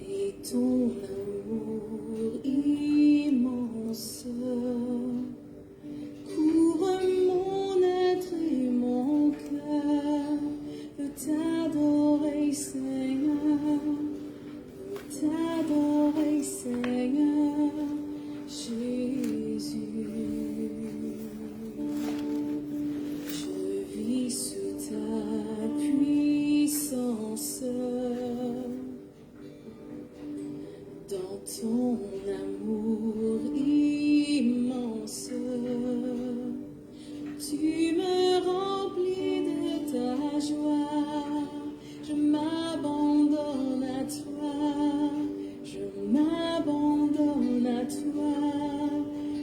et ton amour immense couvre mon être et mon cœur. Veut t'adorer, Seigneur, veut t'adorer, Seigneur Jésus. Je vis sous ta puissance, dans ton amour immense. Tu me remplis de ta joie, je m'abandonne à toi, je m'abandonne à toi,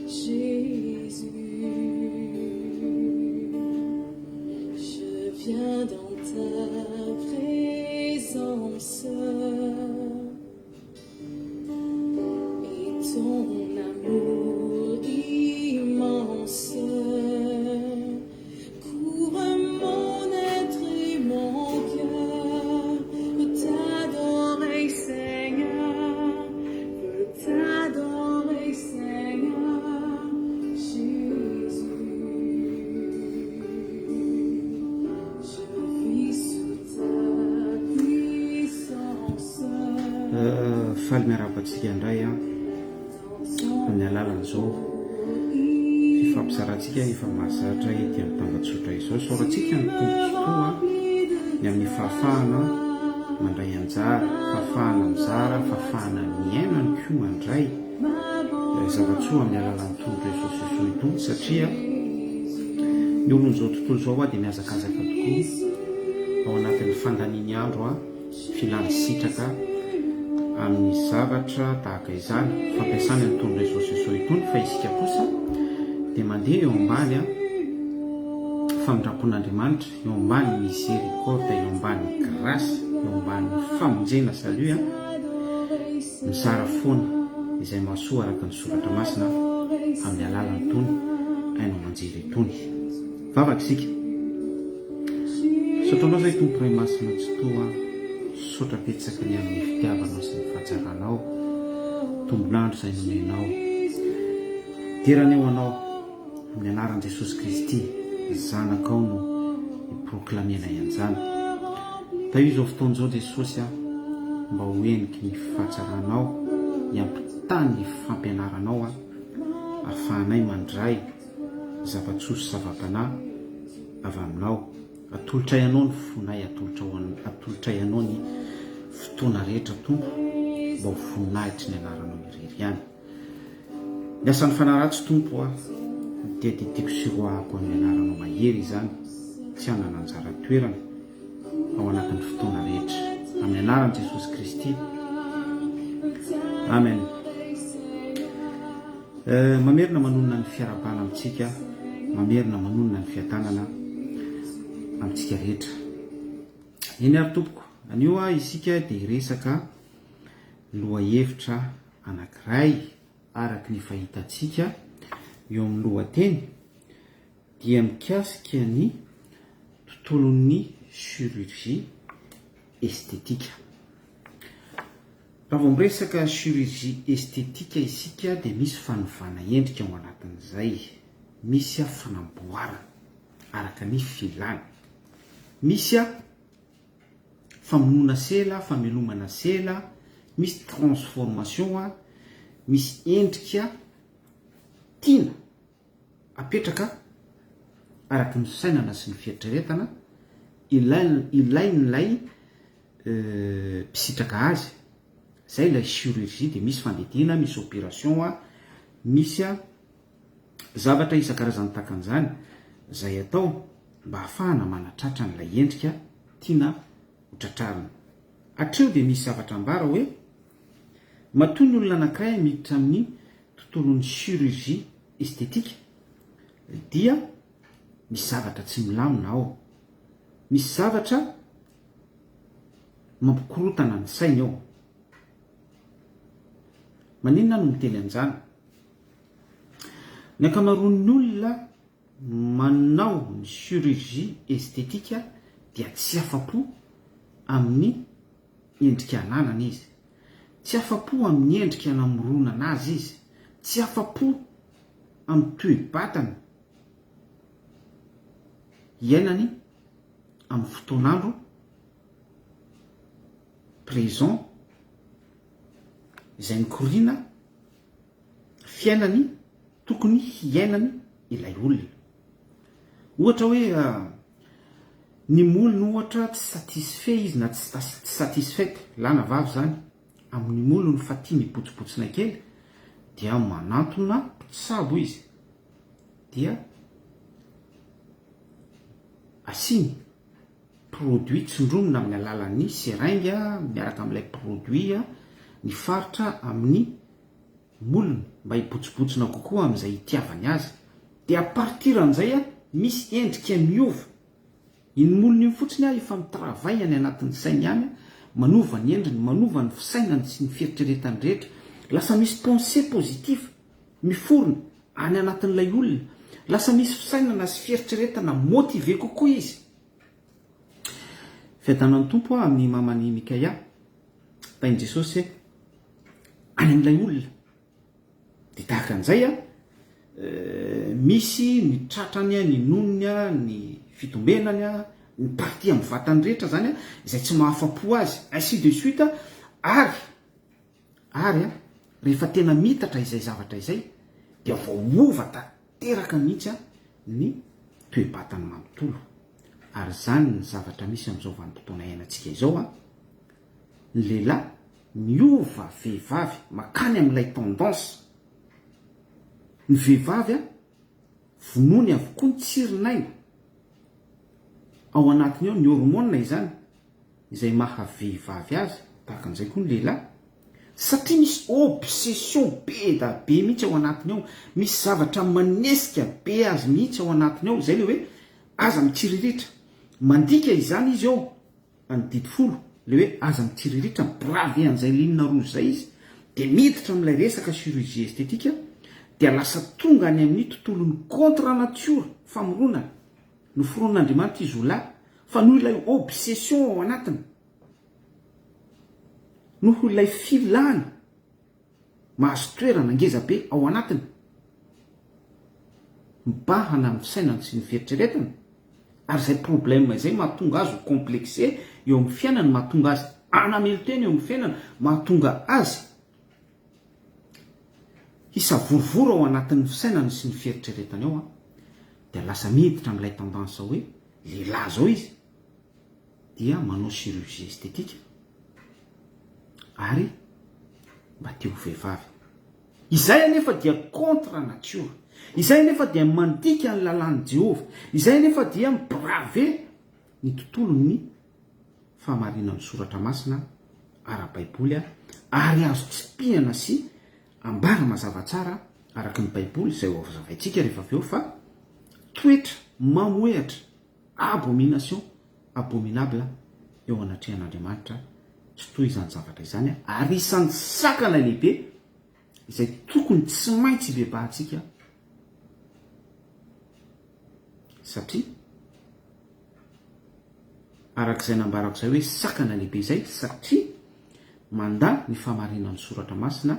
Jésus. Je viens dans ta présence et ton amour immense couvre mon être et mon cœur. Veut t'adorer, Seigneur, veut t'adorer, Seigneur Jésus. Je vis sous ta puissance. Faly miarabantsika indray amin'ny alalan'izao fifampizarantsika efa mahazatra ety amin'ny tambatsotra izao. Sorantsika ny tombontsoa ny amin'ny fahafahana mandray anjara, fahafahana mizara, fahafahana miaina ny koa mandray zavatsoa amin'ny alalan'ny tombo Jesosy Kristy itony, satria ny olon'izao tontolo izao dia miazakazaka tokoa ao anatin'ny fandaniany andro filany sitraka amin'ny zavatra tahaka izany fampiasana ny tombo Jesosy Kristy itony. Fa isika kosa dia mandeha eo ambany famindrapon'Andriamanitra, eo ambany miséricorde, eo ambany grâce, eo ambany famonjena salut mizara foana izay mahasoa araka ny soratra masina amin'ny alalan'ny tony hainao manjery itony. Vavaka isika sotranao zay tompo ray masina tsy toa sotra petsaka ny amin'ny fitiavanao sy ny fahajaranao, tombonandro izay nomenao, diraneo anao amin'ny anaran'i Jesosy Kristy zanakao no iproklamena ianjana. Da io zao fotoan'izao Jesosy mba hoeniky ny fahajaranao, hiampitany ny fampianaranao ahafahanay mandray zava-tsoso zava-panahy avy aminao. Atolotray anao ny fonay, atolotray anao ny fotoana rehetra tompo, mba ho voninahitry ny anaranao irery ihany. Ny asan'ny fanaratsy tompo dia tiako sy roahako amin'ny anaranao mahery izany, tsy hanana anjara toerana ao anatin'ny fotoana rehetra, amin'ny anaran'i Jesosy Kristy, amen. Mamerina manonona ny fiarabana amintsika, mamerina manonona ny fiatanana amintsika rehetra. Eny ary tompoko, anio isika dia resaka lohahevitra anankiray araka ny fahitantsika eo amin'ny lohateny, dia mikasika ny tontolon'ny chirurgie estetika. Raha vao miresaka chirurgie estetika isika dia misy fanovana endrika ao anatin'izay, misy fanamboarana araka ny filany, misy famonoana sela, famelomana sela, misy transformation, misy endrika tiana apetraka araka ny sainana sy ny fietreretana ilain'ilay mpisitraka azy. Zay ilay chirurgie. Dia misy fandedina, misy opération, misy zavatra isan-karazany takan'izany zay atao mba ahafahana manatratra n'ilay endrika tiana hotratrarina. Hatreo dia misy zavatra ambara hoe matoy ny olona anankiray miditra amin'ny tontolon'ny chirurgie estetika dia misy zavatra tsy milamina ao, misy zavatra mampikorotana ny saina ao. Maninona no miteny an'izany? Ny ankamaroan'ny olona manao ny chirurgie estetika dia tsy afa-po amin'ny endrika ananana izy, tsy afa-po amin'ny endrika namoronana azy izy, tsy afa-po amin'ny toe-batana iainany amin'ny fotoanandro présent izay mikoriana fiainany tokony hiainany ilay olona. Ohatra hoe ny molony ohatra tsy satisfait izy na tsy satisfaite lana vavy zany amin'ny molony fa tia mibotsibotsina kely, dia manantona mpitsabo izy, dia asiny produit tsindromina amin'ny alalan'ny seringa miaraka amin'ilay produit ny faritra amin'ny molony mba hibotsibotsina kokoa amin'izay hitiavany azy. Dia apartir an'izay misy endrika miova iny molony iny fotsiny efa mitravay any anatin'ny sainy ihany, manova ny endriny, manova ny fisainany sy ny fieritreretany rehetra, lasa misy pensée positif miforona any anatin'ilay olona, lasa misy fisainana sy fieritreretana motive kokoa izy. Fiadanan'ny tompo amin'ny mamany Mikaia tain'i Jesosy any amin'ilay olona dia tahaka an'izay misy ny tratrany, ny nonony, ny fitombenany, ny partie amin'ny vatany rehetra zany izay tsy mahafa-po azy, ainsi de suite. Ary rehefa tena mitatra izay zavatra izay dia voaova tanteraka mihitsy ny toe-batany manontolo. Ary zany ny zavatra misy amin'izao vanim-potoana iainantsika izao ny lehilahy miova vehivavy makany amin'ilay tendance. Ny vehivavy vonoiny avokoa ny tsirinaina ao anatiny ao, ny hormone izany izay mahavehivavy azy, tahaka an'izay koa ny lehilahy, satria misy obsession be da be mihitsy ao anatiny ao, misy zavatra manesika be azy mihitsy ao anatiny ao, izay le hoe aza mitsiriritra, mandika izany izy ao andidy folo, le hoe aza mitsiriritra, bravy an'izay linina rozy zay izy, dia miditra amin'ilay resaka chirurgie esthétique, dia lasa tonga any amin'ny tontolon'ny contre nature famoronana noforon'Andriamanitra izy ho lahy, fa noho ilay obsession ao anatiny, noho ilay filana mahazo toerana ngeza be ao anatiny, mibahana amin'ny fisainany sy ny fieritreretana. Ary izay problème izay mahatonga azy ho complexé eo amin'ny fiainany, mahatonga azy anameloteny eo amin'ny fiainana, mahatonga azy hisavorovoro ao anatin'ny fisainany sy ny fieritreretany ao dia lasa miditra amin'ilay tendance hoe lehilahy zao izy dia manao chirurgie esthétique ary mba teo vehivavy. Izay anefa dia contre nature, izay anefa dia mandika ny lalàn'i Jehova, izay anefa dia mibrave ny tontolon'ny fahamarinan'ny soratra masina ara-baiboly ary azo tsipihana sy ambara mazava tsara araka ny baiboly izay ho avazavaintsika rehefa avy eo fa toetra mamoehatra abomination abominable eo anatrehan'Andriamanitra tsy toy izany zavatra izany ary isan'ny sakana lehibe izay tokony tsy maintsy bebahantsika, satria arak'izay nambarako izay hoe sakana lehibe izay, satria manda ny fahamarinan'ny soratra masina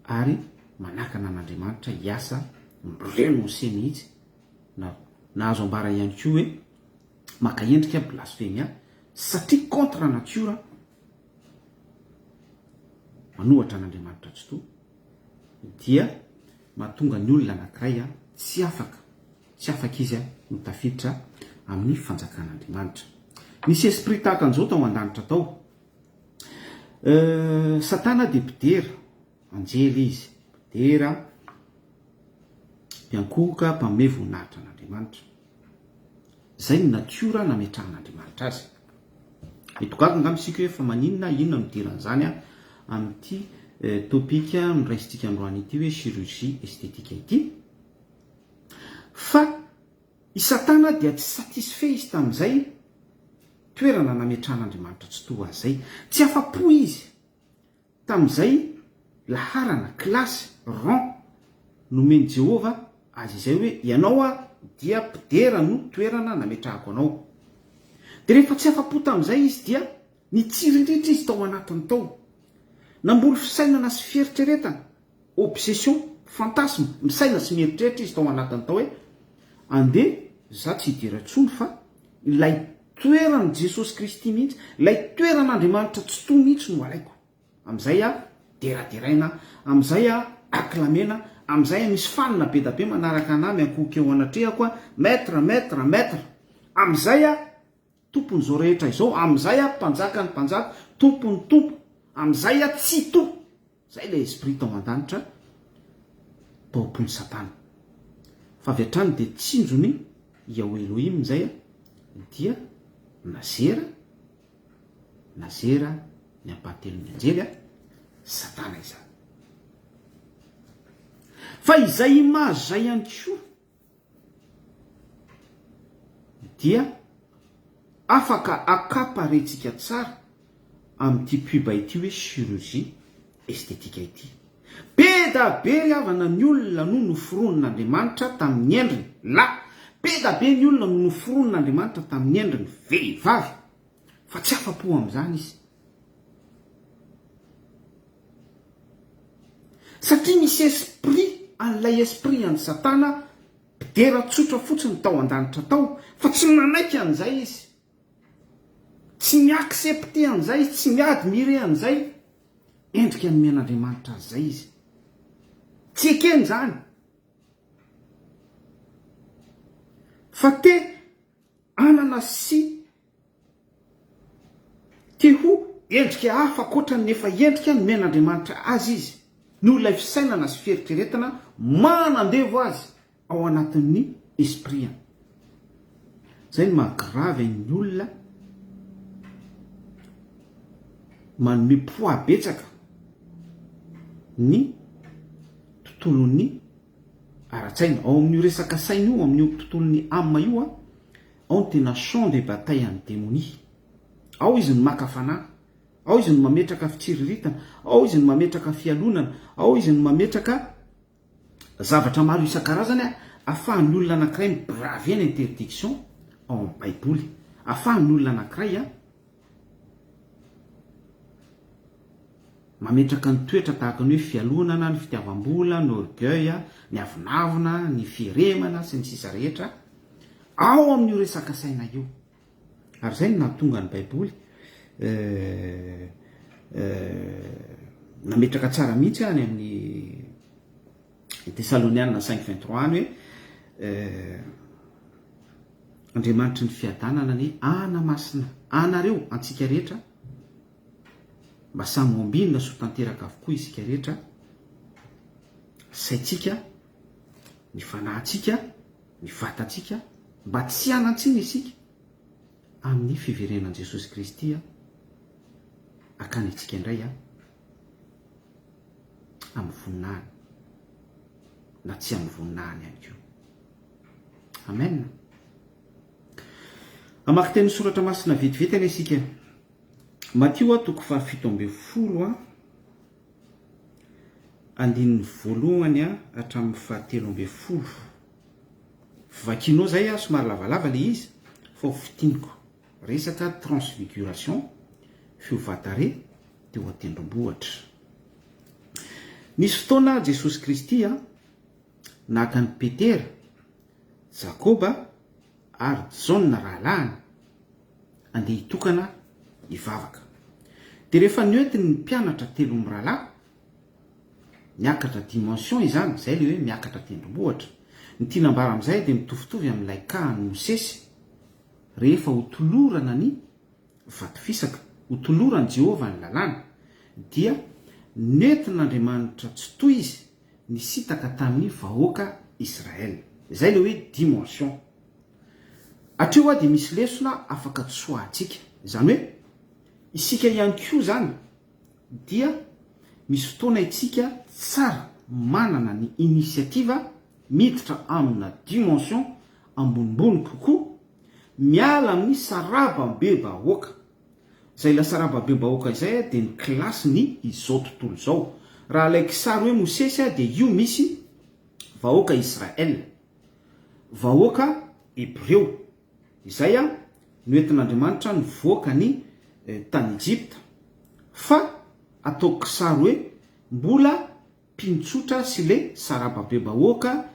ary manakana an'Andriamanitra hiasa mirenonse mihitsy na azo ambara ihany koa hoe maka endrika blasphème, satria contre nature manohatra an'Andriamanitra tsy to, dia mahatonga ny olona anankiray tsy afaka izy mitafiditra amin'ny fanjakan'Andriamanitra. Misy esprit tahaka an'izao tao an-danitra tao, Satana dia mpidera, anjely izy, mpidera, mpiankohoka, mpamehy voninahitra an'Andriamanitra. Zay ny natiora nametrahan'Andriamanitra azy. Itokaka angamba isika hoe fa maninona inona midiran'izany amin'ity topika miraisitsika androany ity hoe chirurgie esthétique ity. Fa i Satana dia tsy satisfait izy tamin'izay toerana nametrahan'Andriamanitra tsy toa zay, tsy afa-po izy tamin'izay laharana, klasy, rang nomeny Jehova azy izay hoe ianao dia mpidera no toerana nametrahako anao. dia rehefa tsy afa-po tamin'izay izy dia nitsiriritra izy tao anatiny tao, namboly fisainana sy fieritreretana, obsession, fantasme, misaina sy mieritreritra izy tao anatiny tao hoe andeha za tsy hidirantsony fa ilay toeran' Jesosy Kristy mihitsy, ilay toeran'Andriamanitra tsy toy mihitsy no alaiko. Amin'izay deraderaina, amin'izay aklamena, amin'izay misy fanina be da be manaraka anay miankohoka eo anatrehako maître maître maître. Amin'izay tompony zao rehetra izao, amin'izay mpanjaka ny mpanjaka, tompony tompo, amin'izay tsy tompo. Zay le esprit tao an-danitra baopony Satana. Fa avy hatrany dia tsinjony Yahweh Elohim zay dia nazera ny ampahatelon'ny anjely Satana izany. Fa izay imazy zay ihany koa dia afaka akaparentsika tsara amin'ity puba ity hoe chirurgie estetika ity. Be da be ry havana ny olona no noforon'Andriamanitra tamin'ny endriny be da be ny olona no noforon'Andriamanitra tamin'ny endriny vehivavy, fa tsy afa-po amin'izany izy. Satria misy esprit, an'ilay esprit an'ny Satana pidera tsotra fotsiny tao an-danitra tao, fa tsy manaiky an'izay izy, tsy miaksepte an'izay izy, tsy miadmire an'izay endrika ny men'Andriamanitra azy izy, tsy ekeny zany, fa te anana sy te ho endrika hafa koatra ny efa endrika ny men'Andriamanitra azy izy, no ilay fisainana sy fieritreretana manandevo azy ao anatin'ny esprit. Zay no mahagravy ny olona manome poids betsaka ny tontolon'ny ara-tsaina ao amin'io resaka saina io, amin'io tontolon'ny âme io ao ny tena champ de bataille an'ny démonie. Ao izy no maka fanahy, ao izy no mametraka fitsirirítana, ao izy no mametraka fialonana, ao izy no mametraka zavatra maro isan-karazany ahafahan'ny olona anankiray mibraver ny interdiction ao amin'ny baiboly, ahafahan'ny olona anankiray mametraka ny toetra tahaka ny hoe fialonana, ny fitiavam-bola, ny orgueil, ny avinavina, ny fieremana sy ny sisa rehetra ao amin'io resaka saina io. Ary zay no nahatonga ny baiboly nametraka tsara mihitsy any amin'ny Thessalonianina 5:23 any hoe Andriamanitry ny fiadanana ny anamasina anareo antsika rehetra mba samy ombinina so tanteraka avokoa isika rehetra, saitsika, ny fanahintsika, ny vatantsika, mba tsy hanantsina isika amin'ny fiverenan'i Jesosy Kristy akany antsika indray amin'ny voninahiny na tsy amin'ny voninahiny ihany koa. Amen. Amaky teny soratra masina vetivety any isika. Matthieu toko 7:10 andininy voalohany hatramin'ny 7:10. Vakinao zay somary lavalava le izy, fa fitiniko resaka transfiguration, fiovatare teo an-tendrombohitra. Nisy fotoana Jesosy Kristy naka ny Petera, Jakoba ary Jaona rahalahiny andeha hitokana hivavaka. Dia rehefa nioetiny ny mpianatra telo mirahalahy miakatra dimension izany, zay le hoe miakatra tendrombohitra. Ny tinambara amin'izay dia mitovitovy amin'ilay kahany Mosesy rehefa ho tolorana ny vato-fisaka, ho tolorany Jehova ny lalàna, dia nentin'Andriamanitra tsy toy izy ny sitaka tamin'ny vahoaka Israel. Zay le hoe dimension. Atreo dia misy lesona afaka tsoahantsika, izany hoe isika ihany koa zany dia misy fotoana itsika tsara manana ny initiativa miditra amina dimension ambonimbony kokoa, miala amin'ny sarabam-be-bahoaka. Zay la sarabam-be-bahoaka izay dia ny klasy ny izao tontolo izao. Raha ilay kisary hoe Mosesy dia io misy vahoaka Israel, vahoaka Hebreo, izay noentin'andriamanitra nyvoaka ny tany Ejipta fa ataoko sary hoe mbola mpinotsotra sy le sarababe bahoaka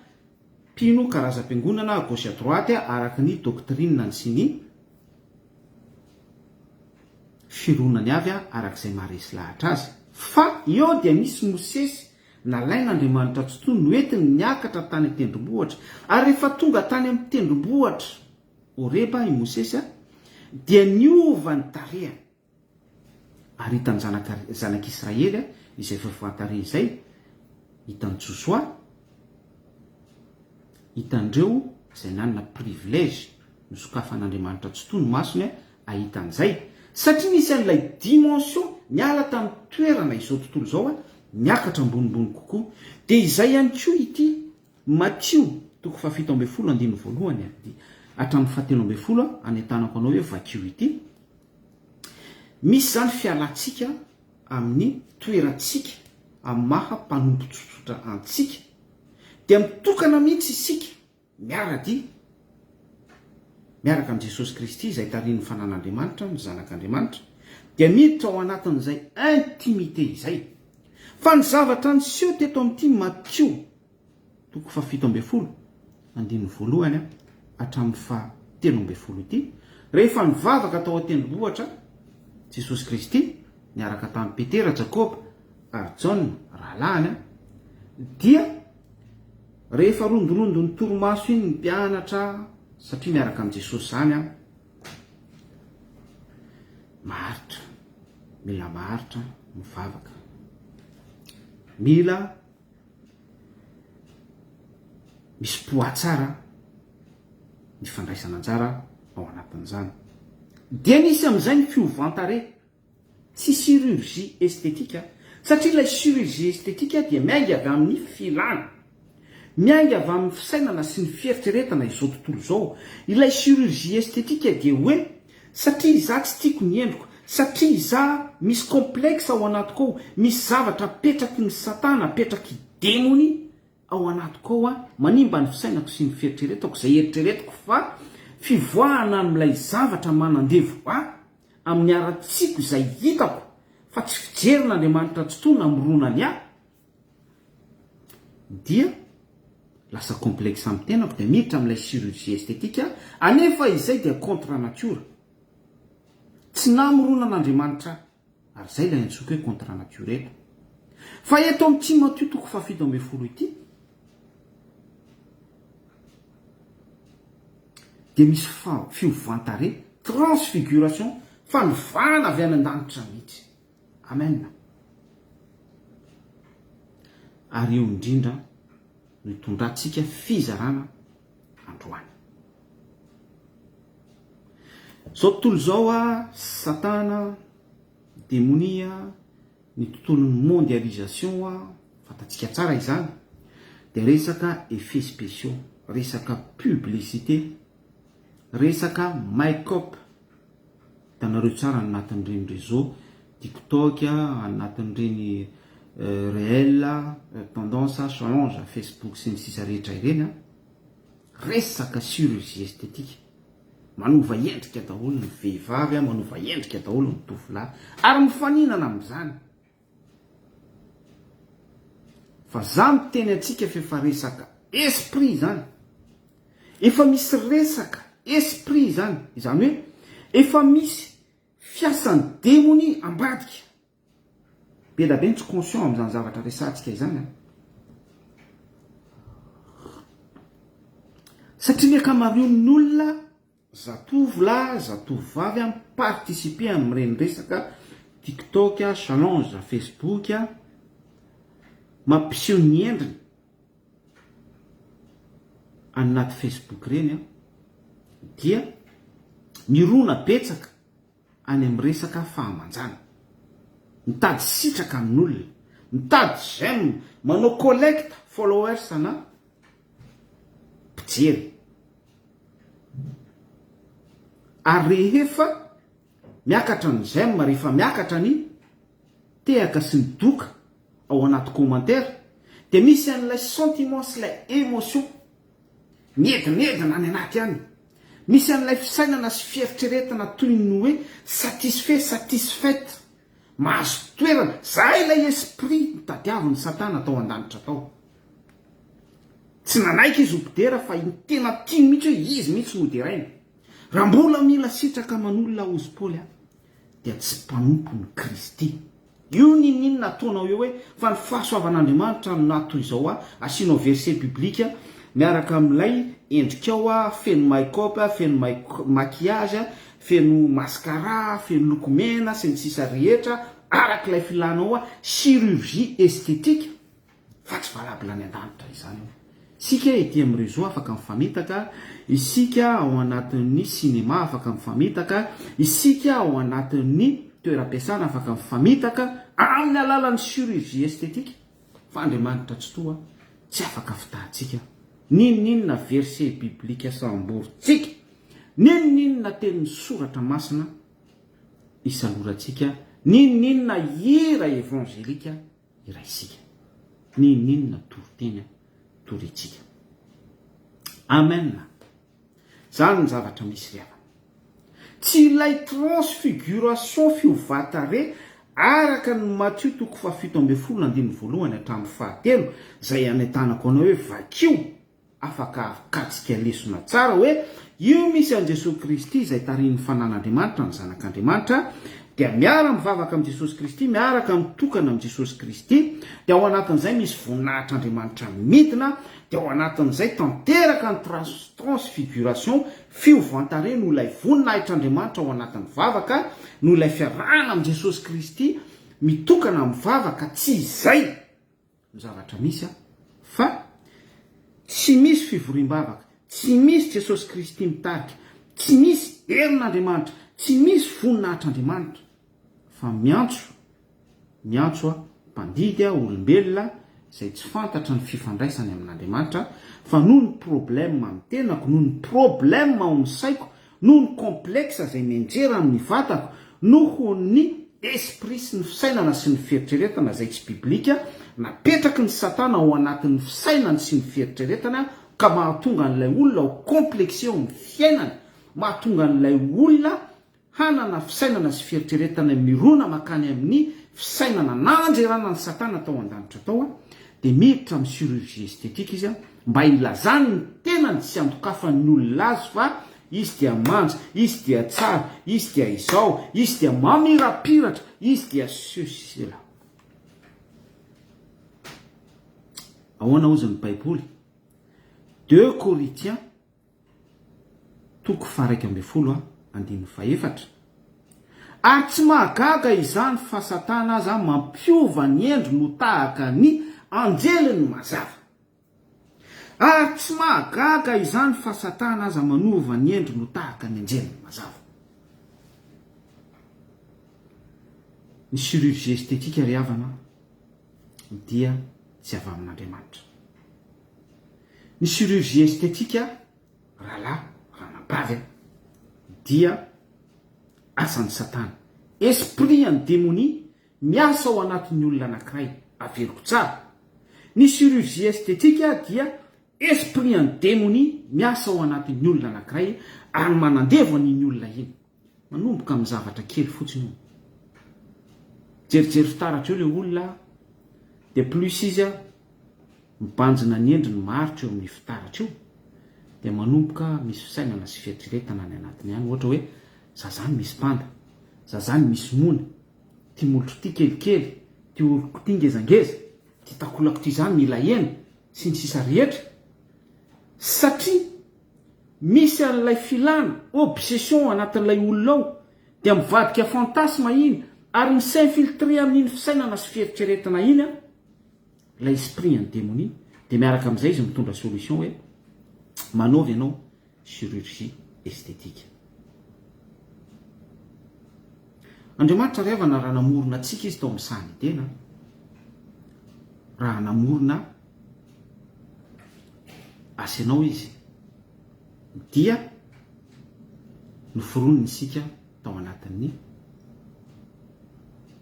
mpino karazam-piangonana à gauche à droite araka ny doktrinany sy ny fironany avy arak'izay maharesy lahatra azy fa eo dia misy Mosesy nalain'Andriamanitra tsotoa noentiny niakatra tany an-tendrombohitra ary rehefa tonga tany amin'ny tendrombohitra Oreba i Mosesy dia niova ny tarehany ary hitany zanak'Israely izay fahafatare izay hitany Josoa hitandreo izay nanana privilège nosokafan'Andriamanitra tsotoa ny masony ahitan'izay satria nisy an'ilay dimension miala tamin'ny toerana izao tontolo izao miakatra ambonimbony kokoa dia izay ihany koa ity Matthieu 7:1 hatramin'ny 7:10 anentanako anao hoe vakio ity misy zany fialantsika amin'ny toerantsika amin'ny maha mpanompo tsotsotra antsika dia mitokana mihitsy isika miaraka amin'i Jesosy Kristy izay tarian'ny fanan'Andriamanitra ny zanak'Andriamanitra dia miditra ao anatin'izay intimité izay fa ny zavatra ny seho teto amin'ity Matthieu 7:1 hatramin'ny 13 ity rehefa nivavaka tao an-tendrombohitra Jesosy Kristy niaraka tamin'ny Petera, Jakoba ary John rahalahiny dia rehefa rondorondo ny toromaso iny ny mpianatra satria miaraka amin'i Jesosy zany maharitra mila maharitra mivavaka mila misy poatsara ny fandraisana anjara ao anatin'izany dia nisy amin'izay ny fiovantare tsy chirurgie esthétique satria ilay chirurgie esthétique dia miainga avy amin'ny filana miainga avy amin'ny fisainana sy ny fieritreretana izao tontolo izao ilay chirurgie esthétique dia hoe satria izaho tsy tiako ny endriko satria izaho misy complexe ao anatiko ao misy zavatra petraky ny satana petraky demony ao anatiko ao manimba ny fisainako sy ny fieritreretako izay eritreretiko fa fivoahana amin'ilay zavatra manandevo amin'ny ara-tsiko izay hitako fa tsy fijerin'Andriamanitra tsotoana mironany dia lasa complexe amin'ny tenako dia miditra amin'ilay chirurgie esthétique anefa izay dia contre nature tsy namoronan'Andriamanitra ary izay ilay antsoiko hoe contre nature eto fa eto amin'ity Matthieu 7:10 ity dia misy fiovantare transfiguration fanivana avy any an-danitra mihitsy amen ary eo indrindra no hitondrantsika fizarana androany zao tontolo zao satana demonia ny tontolon'ny mondialisation fantatsika tsara izany dia resaka effets spéciaux resaka publicité resaka make-up tanareo tsara anatin'ireny réseau TikTok anatin'ireny réel tendance challenge Facebook sy ny sisa rehetra ireny resaka chirurgie esthétique manova endrika daholo ny vehivavy manova endrika daholo ny tovolahy ary mifaninana amin'izany fa za miteny antsika fefa resaka esprit zany efa misy resaka esprit zany izany hoe efa misy fiasan'ny demony ambadika be da be ny tsy conscient amin'izany zavatra resantsika izany satria ny ankamaroan'ny olona zatovolahy zatovavy participer amin'ireny resaka TikTok challenge Facebook mampiseho ny endriny anaty Facebook reny dia mirona betsaka any amin'ny resaka fahamanjana mitady sitraka amin'olona mitady j'aime manao collecte followers na mpijery ary rehefa miakatra ny j'aime rehefa miakatra ny tehaka sy ny doka ao anaty commentaire dia misy an'ilay sentiment sy ilay émotion miedinedina any anaty any misy an'ilay fisainana sy fieritreretana toy ny hoe satisfaite mahazo toerana zay ilay esprit nitadiaviny satana tao an-danitra tao. Tsy nanaiky izy opidera fa tena tiany mihitsy hoe izy mihitsy noderaina. Raha mbola mila sitraka manolona ozy Paoly dia tsy mpanompony Kristy. Io ninona ataonao eo hoe fa ny fahasoavan'Andriamanitra no natoy izao asianao verset biblika miaraka amin'ilay endrikao feno make-up, feno maquillage, feno mascara, feno lokomena sy ny sisa rehetra arak'ilay filanao chirurgie esthétique fa tsy valabla ny an-danitra izany. Isika ety amin'ny réseau afaka mifamitaka, isika ao anatin'ny cinéma afaka mifamitaka, isika ao anatin'ny toeram-piasana afaka mifamitaka amin'ny alalan'ny chirurgie esthétique. Fa Andriamanitra tsy toa tsy afaka fitahantsika. Ninona verset biblika samboritsika, ninona tenin'ny soratra masina isalorantsika, ninona hira evangelika iraisika, ninona toriteny toritsika. Amen. Zany ny zavatra misy riavana. Tsy ilay transfiguration fiovatare araka ny Matthieu 7:12 hatramin'ny 13 zay anentanako anao hoe vakio afaka akatsika lesona tsara hoe io misy an Jesosy Kristy zay tarin'ny fanan'Andriamanitra ny zanak'Andriamanitra dia miara mivavaka amin'ny Jesosy Kristy, miaraka mitokana amin'ny Jesosy Kristy, dia ao anatin'izay misy voninahitr'Andriamanitra midina, dia ao anatin'izay tanteraka ny transfiguration fiovantare no ilay voninahitr'Andriamanitra ao anatin'ny vavaka, no ilay fiarahana amin'ny Jesosy Kristy mitokana amin'ny vavaka. Tsy izay no zavatra misy fa tsy misy fivoriam-bavaka, tsy misy Jesosy Kristy mitarika, tsy misy herin'Andriamanitra, tsy misy voninahitr'Andriamanitra, fa miantso mpandidy olombelona izay tsy fantatra ny fifandraisany amin'Andriamanitra, fa noho ny problème amin'ny tenako, noho ny problème ao amin'ny saiko, noho ny complexe izay mianjera amin'ny vatako, noho ny esprit sy ny fisainana sy ny fieritreretana izay tsy biblika napetraky ny satana ao anatin'ny fisainany sy ny fieritreretana, ka mahatonga an'ilay olona ho complexé ao amin'ny fiainana, mahatonga an'ilay olona hanana fisainana sy fieritreretana mirona makany amin'ny fisainana nanjerana ny satana tao an-danitra tao, dia miditra amin'ny chirurgie esthétique izy mba ilazany ny tenany tsy andokafan'ny olona azy fa izy dia manja, izy dia tsara, izy dia izao, izy dia mamirapiratra, izy dia sosila. Ahoana ozy ny Baiboly? 2 Corinthiens 1:14 ary tsy mahagaga izany fa satana aza mampiova ny endro no tahaka ny anjeliny mazava. Ary tsy mahagaga izany fa satana aza manova ny endro no tahaka ny anjeliny mazava. Ny chirurgie esthétique ry havana dia tsy avy amin'Andriamanitra. Ny chirurgie esthétique rahalahy ranabavy dia asan'ny satana, esprit ny démonie miasa ao anatin'ny olona anankiray. Averiko tsara, ny chirurgie esthétique dia esprit ny démonie miasa ao anatin'ny olona anankiray ary manandevo an'iny olona iny. Manomboka amin'ny zavatra kely fotsiny io. Jerijery fitaratra eo le olona, dia plus izy mibanjina ny endriny maharitra eo amin'ny fitaratra io, dia manomboka misy fisainana sy fieritreretana ny anatiny any. Ohatra hoe zazany misy panda, zazany misy mona, ty molotro ty kelikely, ty oloko ty ngezangeza, ty takolako ty zany mila hena sy ny sisa rehetra, satria misy an'ilay filana obsession anatin'ilay olona ao, dia mivadika fantasma iny ary misinfiltre amin'iny fisainana sy fieritreretana iny lay esprit ny démonie. Dia miaraka amin'izay izy mitondra solution hoe manaovy ianao chirurgie esthétique. Andriamanitra revana raha namorona antsika izy tao amin'ny sany tena, raha namorona asanao izy dia noforoniny isika tao anatin'ny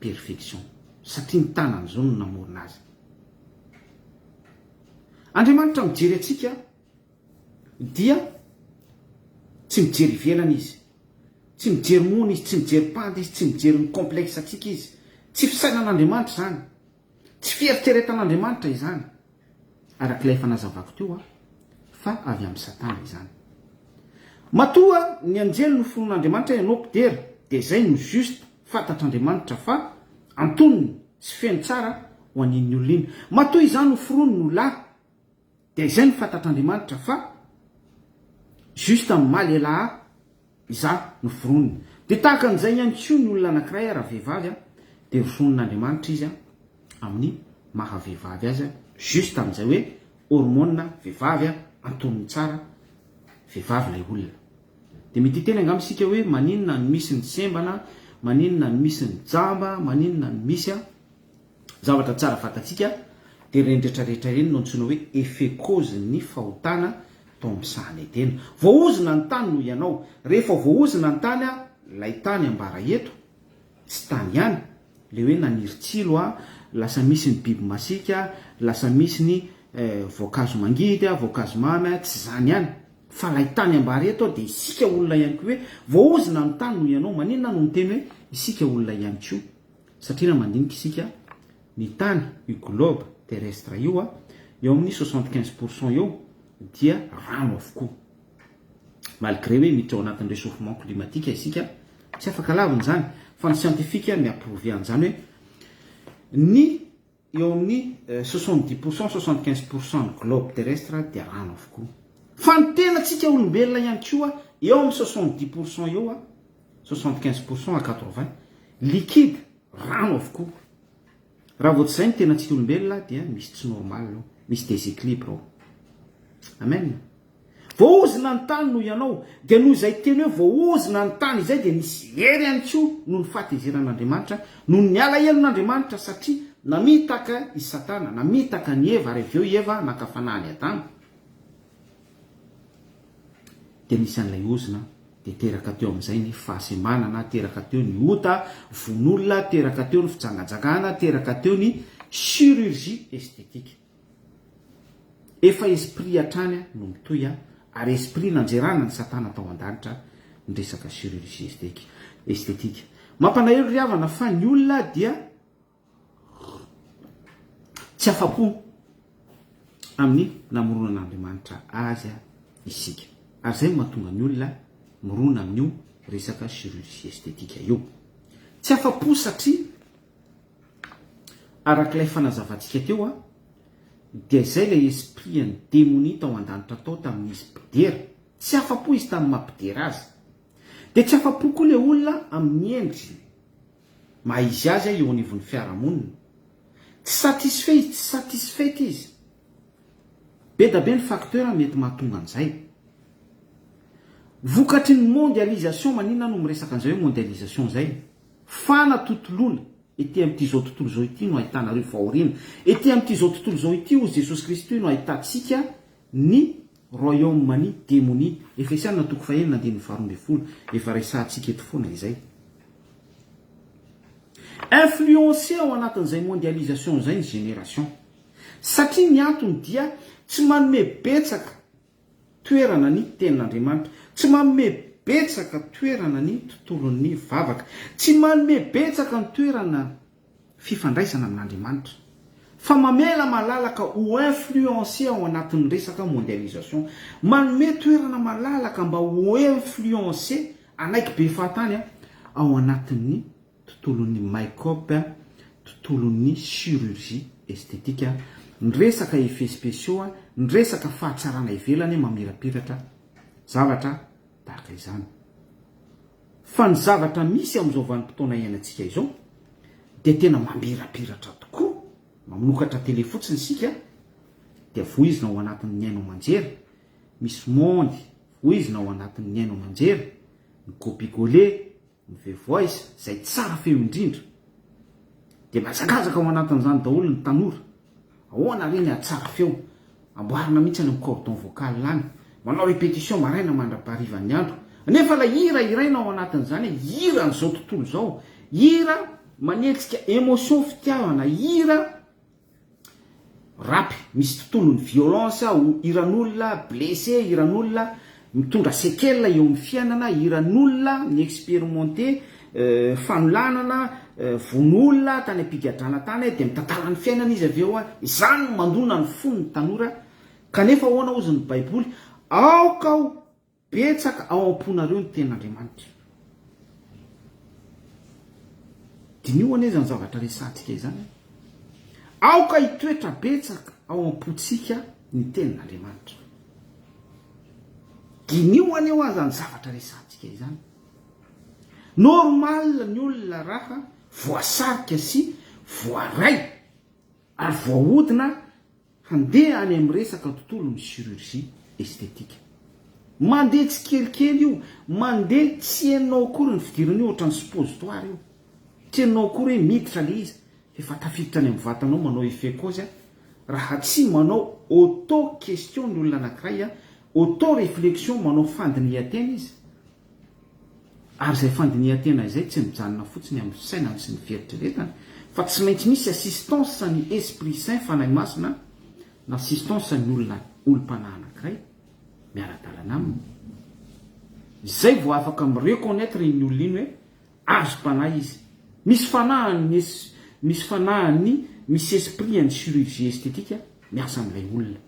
perfection, satria ny tanany zao no namorona azy. Andriamanitra mijery atsika dia tsy mijery ivelana izy, tsy mijery mona izy, tsy mijery pandy izy, tsy mijery ny complexe atsika izy, tsy fisainan'Andriamanitra zany, tsy fieritreretan'Andriamanitra izany, arak'ilay efa nazavako teo fa avy amin'ny Satana izany. Matoa ny anjely no fonon'Andriamanitra ianao mpidera, dia izay no juste fantatr'Andriamanitra fa antonony sy feno tsara ho an'iny olona iny. Matoa izany no forony no lahy, dia izay no fantatr'Andriamanitra fa juste amin'ny lehilahy izany no forony. Dia tahaka an'izay ihany koa ny olona anankiray raha vehivavy dia fonon'Andriamanitra izy amin'ny mahavehivavy azy juste amin'izay hoe hormone vehivavy antonony tsara vehivavy ilay olona. Dia mety tena angamba isika hoe maninona no misy ny sembana, maninona no misy ny jamba, maninona no misy zavatra tsara fatatsika, dia rendretrarehetra reny no antsoina hoe effet cause ny fahotana tao amin'ny sahana tena. Voaozina ny tany no ianao, rehefa voaozina ny tany lay tany ambara eto, tsy tany ihany, le hoe naniry-tsilo lasa misy ny biby masika, lasa misy ny voankazo mangidy, voankazo mamy, tsy zany ihany, fa lay tany ambara eto dia isika olona ihany koa hoe voaozina ny tany no ianao. Maninona no miteny hoe isika olona ihany koa? Satria na mandinika isika ny tany io globe terrestre io eo amin'ny 75% eo dia rano avokoa. Malgré hoe miditra ao anatin'ny réchauffement climatique isika, tsy afaka lavina zany, fa ny scientifique miapprouvé an'izany hoe ny eo amin'ny 70% 75% ny globe terrestre dia rano avokoa. Fa ny tena tsika olombelona ihany koa eo amin'ny 70% eo 75% à 80 liquide rano avokoa. Raha vao tsy izay ny tena tsika olombelona dia misy tsy normal eo, misy déséquilibre ao. Amen. Voaozina ny tany no ianao, dia noho izay teny hoe voaozina ny tany izay dia nisy hery ihany koa noho ny fahatezeran'Andriamanitra, noho ny alahelo satria namitaka i Satana, namitaka ny Eva, ary avy eo Eva nakafana ny Adama. Dia nisy an'ilay ozina dia teraka teo amin'izay ny fahasemanana, teraka teo ny ota von'olona, teraka teo ny fitsangatsangana, teraka teo ny chirurgie esthétique. Efa esprit hatrany no mitoy ary esprit nanjerana ny Satana tao an-danitra ny resaka chirurgie esthétique. Mampalahelo ry havana fa ny olona dia tsy afa-po amin'ny namoronan'Andriamanitra azy isika. Ary izay mahatonga ny olona morona amin'io resaka chirurgie esthétique io. Tsy afa-po satria arak'ilay fanazavantsika teo dia izay ilay esprit ny démonie tao an-danitra tao tamin'izy mpidera. Tsy afa-po izy tamin'ny mampidera azy. Dia tsy afa-po koa ilay olona amin'ny endriny maha izy azy eo anivon'ny fiarahamonina. Tsy satisfait izy. Be da be ny facteur mety mahatonga an'izay. Vokatry ny mondialisation, maninona no miresaka an'izay hoe mondialisation zay? Fana tontoloana ety amin'ity zao tontolo zao ity no ahitanareo fahoriana. Ety amin'ity zao tontolo zao ity o Jesosy Kristy no ahitantsika ny royaume-ny démonie. Efesiana 1:12 efa resahantsika eto foana izay. Influencé ao anatin'izay mondialisation zay ny génération. Satria ny antony dia tsy manome betsaka toerana ny tenin'Andriamanitra, tsy manome betsaka toerana ny tontolon'ny vavaka, tsy manome betsaka ny toerana fifandraisana amin'Andriamanitra, fa mamela malalaka ho influencé ao anatin'ny resaka mondialisation, manome toerana malalaka mba ho influencé anaiky be fahatany ao anatin'ny tontolon'ny make-up, tontolon'ny chirurgie esthétique, ny resaka effets spéciaux, ny resaka fahatsarana ivelany mamirapiratra zavatra tahaka izany. Fa ny zavatra misy amin'izao vanim-potoana iainantsika izao dia tena mamirapiratra tokoa. Mamonokatra tele fotsiny sika dia voizina ao anatin'ny aino aman-jery, misy monde voizina ao anatin'ny aino aman-jery, ny copie-collé, ny V-voice izay tsara feo indrindra. Dia mazakazaka ao anatin'izany daholo ny tanora. Ahoana reny tsara feo, amboarina mihitsy any amin'ny cordon vocal any, manao répétition maraina mandrapahariva ny andro. Nefa la hira iraina ao anatin'izany, hira n'izao tontolo izao, hira manetsika émotion fitiavana, hira rapy, misy tontolon'ny violence, hiran'olona blessé, hiran'olona mitondra sekela eo amin'ny fiainana, iran'olona ny expérimenté fanolanana von'olona tany ampigadrana tany dia mitantara ny fiainana izy avy eo izany mandona ny fony ny tanora. Kanefa ahoana ozy ny baiboly, aoka ao betsaka ao am-ponareo ny ten'Andriamanitra. Dinioana izy ny zavatra resantsika izany. Aoka hitoetra betsaka ao am-pontsika ny ten'Andriamanitra. Dinioana eo azy ny zavatra resantsika izany. Normal ny olona raha voasarika sy voaray ary voahodina handeha any amin'ny resaka tontolo ny chirurgie estetika. Mandeha tsy kelikely io, mandeha tsy hainao akory ny fidirana io ohatra ny suppositoire io. Tsy hainao akory hoe miditra le izy, efa tafiditra any amin'ny vatanao manao effet cause raha tsy manao auto question ny olona anankiray, auto réflexion, manao fandinihan-tena izy. Ary izay fandinihan-tena izay tsy mijanona fotsiny amin'ny sainany sy ny fieritreretana, fa tsy maintsy misy assistance ny Esprit Saint fanahy masina na assistance ny olona olom-panahy anankiray miara-dalana aminy. Izay vao afaka mireconnaître ny olona iny hoe azo-panahy izy. Misy fanahiny, misy esprit ny chirurgie estetika miasa amin'ilay olona.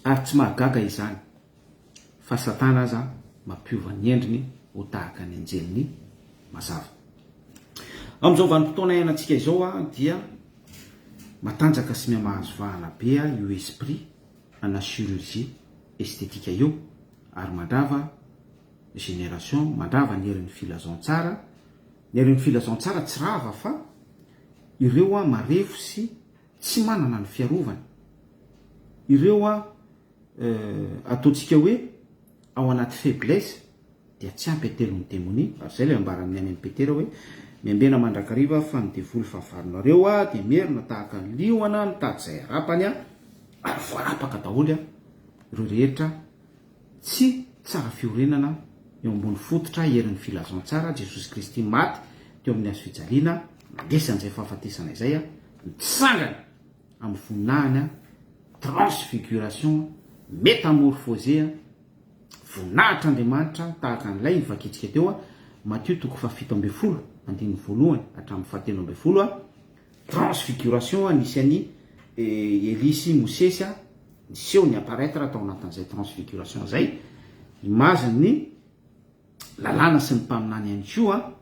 Ary tsy mahagaga izany fa Satana aza mampiova ny endriny ho tahaka ny anjeliny mazava. Amin'izao vanim-potoana iainantsika izao dia matanjaka sy miamahazo vahana be io esprit ana chirurgie estetika io, ary mandrava génération, mandrava ny herin'ny filazantsara. Ny herin'ny filazantsara tsy rava fa ireo marefo sy tsy manana ny fiarovana. Ireo ataontsika hoe ao anaty faiblesse dia tsy ampy atelo ny démonie. Ary zay le ambara amin'ny any Petera hoe miambena mandrakariva fa ny devoly fahavaronareo dia merina tahaka ny liona ny tady izay arapany ary voarapaka daholo ireo rehetra tsy tsara fiorenana eo ambony fototra herin'ny filazantsara. Jesosy Kristy maty teo amin'ny hazo fijaliana, mandesan'izay fahafatesana izay mitsangana amin'ny voninahiny transfiguration, métamorphosé, voninahitra Andriamanitra tahaka an'ilay nivakitsika teo Matthieu 7:12 hatramin'ny 7:10. Transfiguration nisy an'ny Elisy Mosesy niseho ny apparaître atao anatin'izay transfiguration zay, imaziny lalàna sy ny mpaminany ihany koa.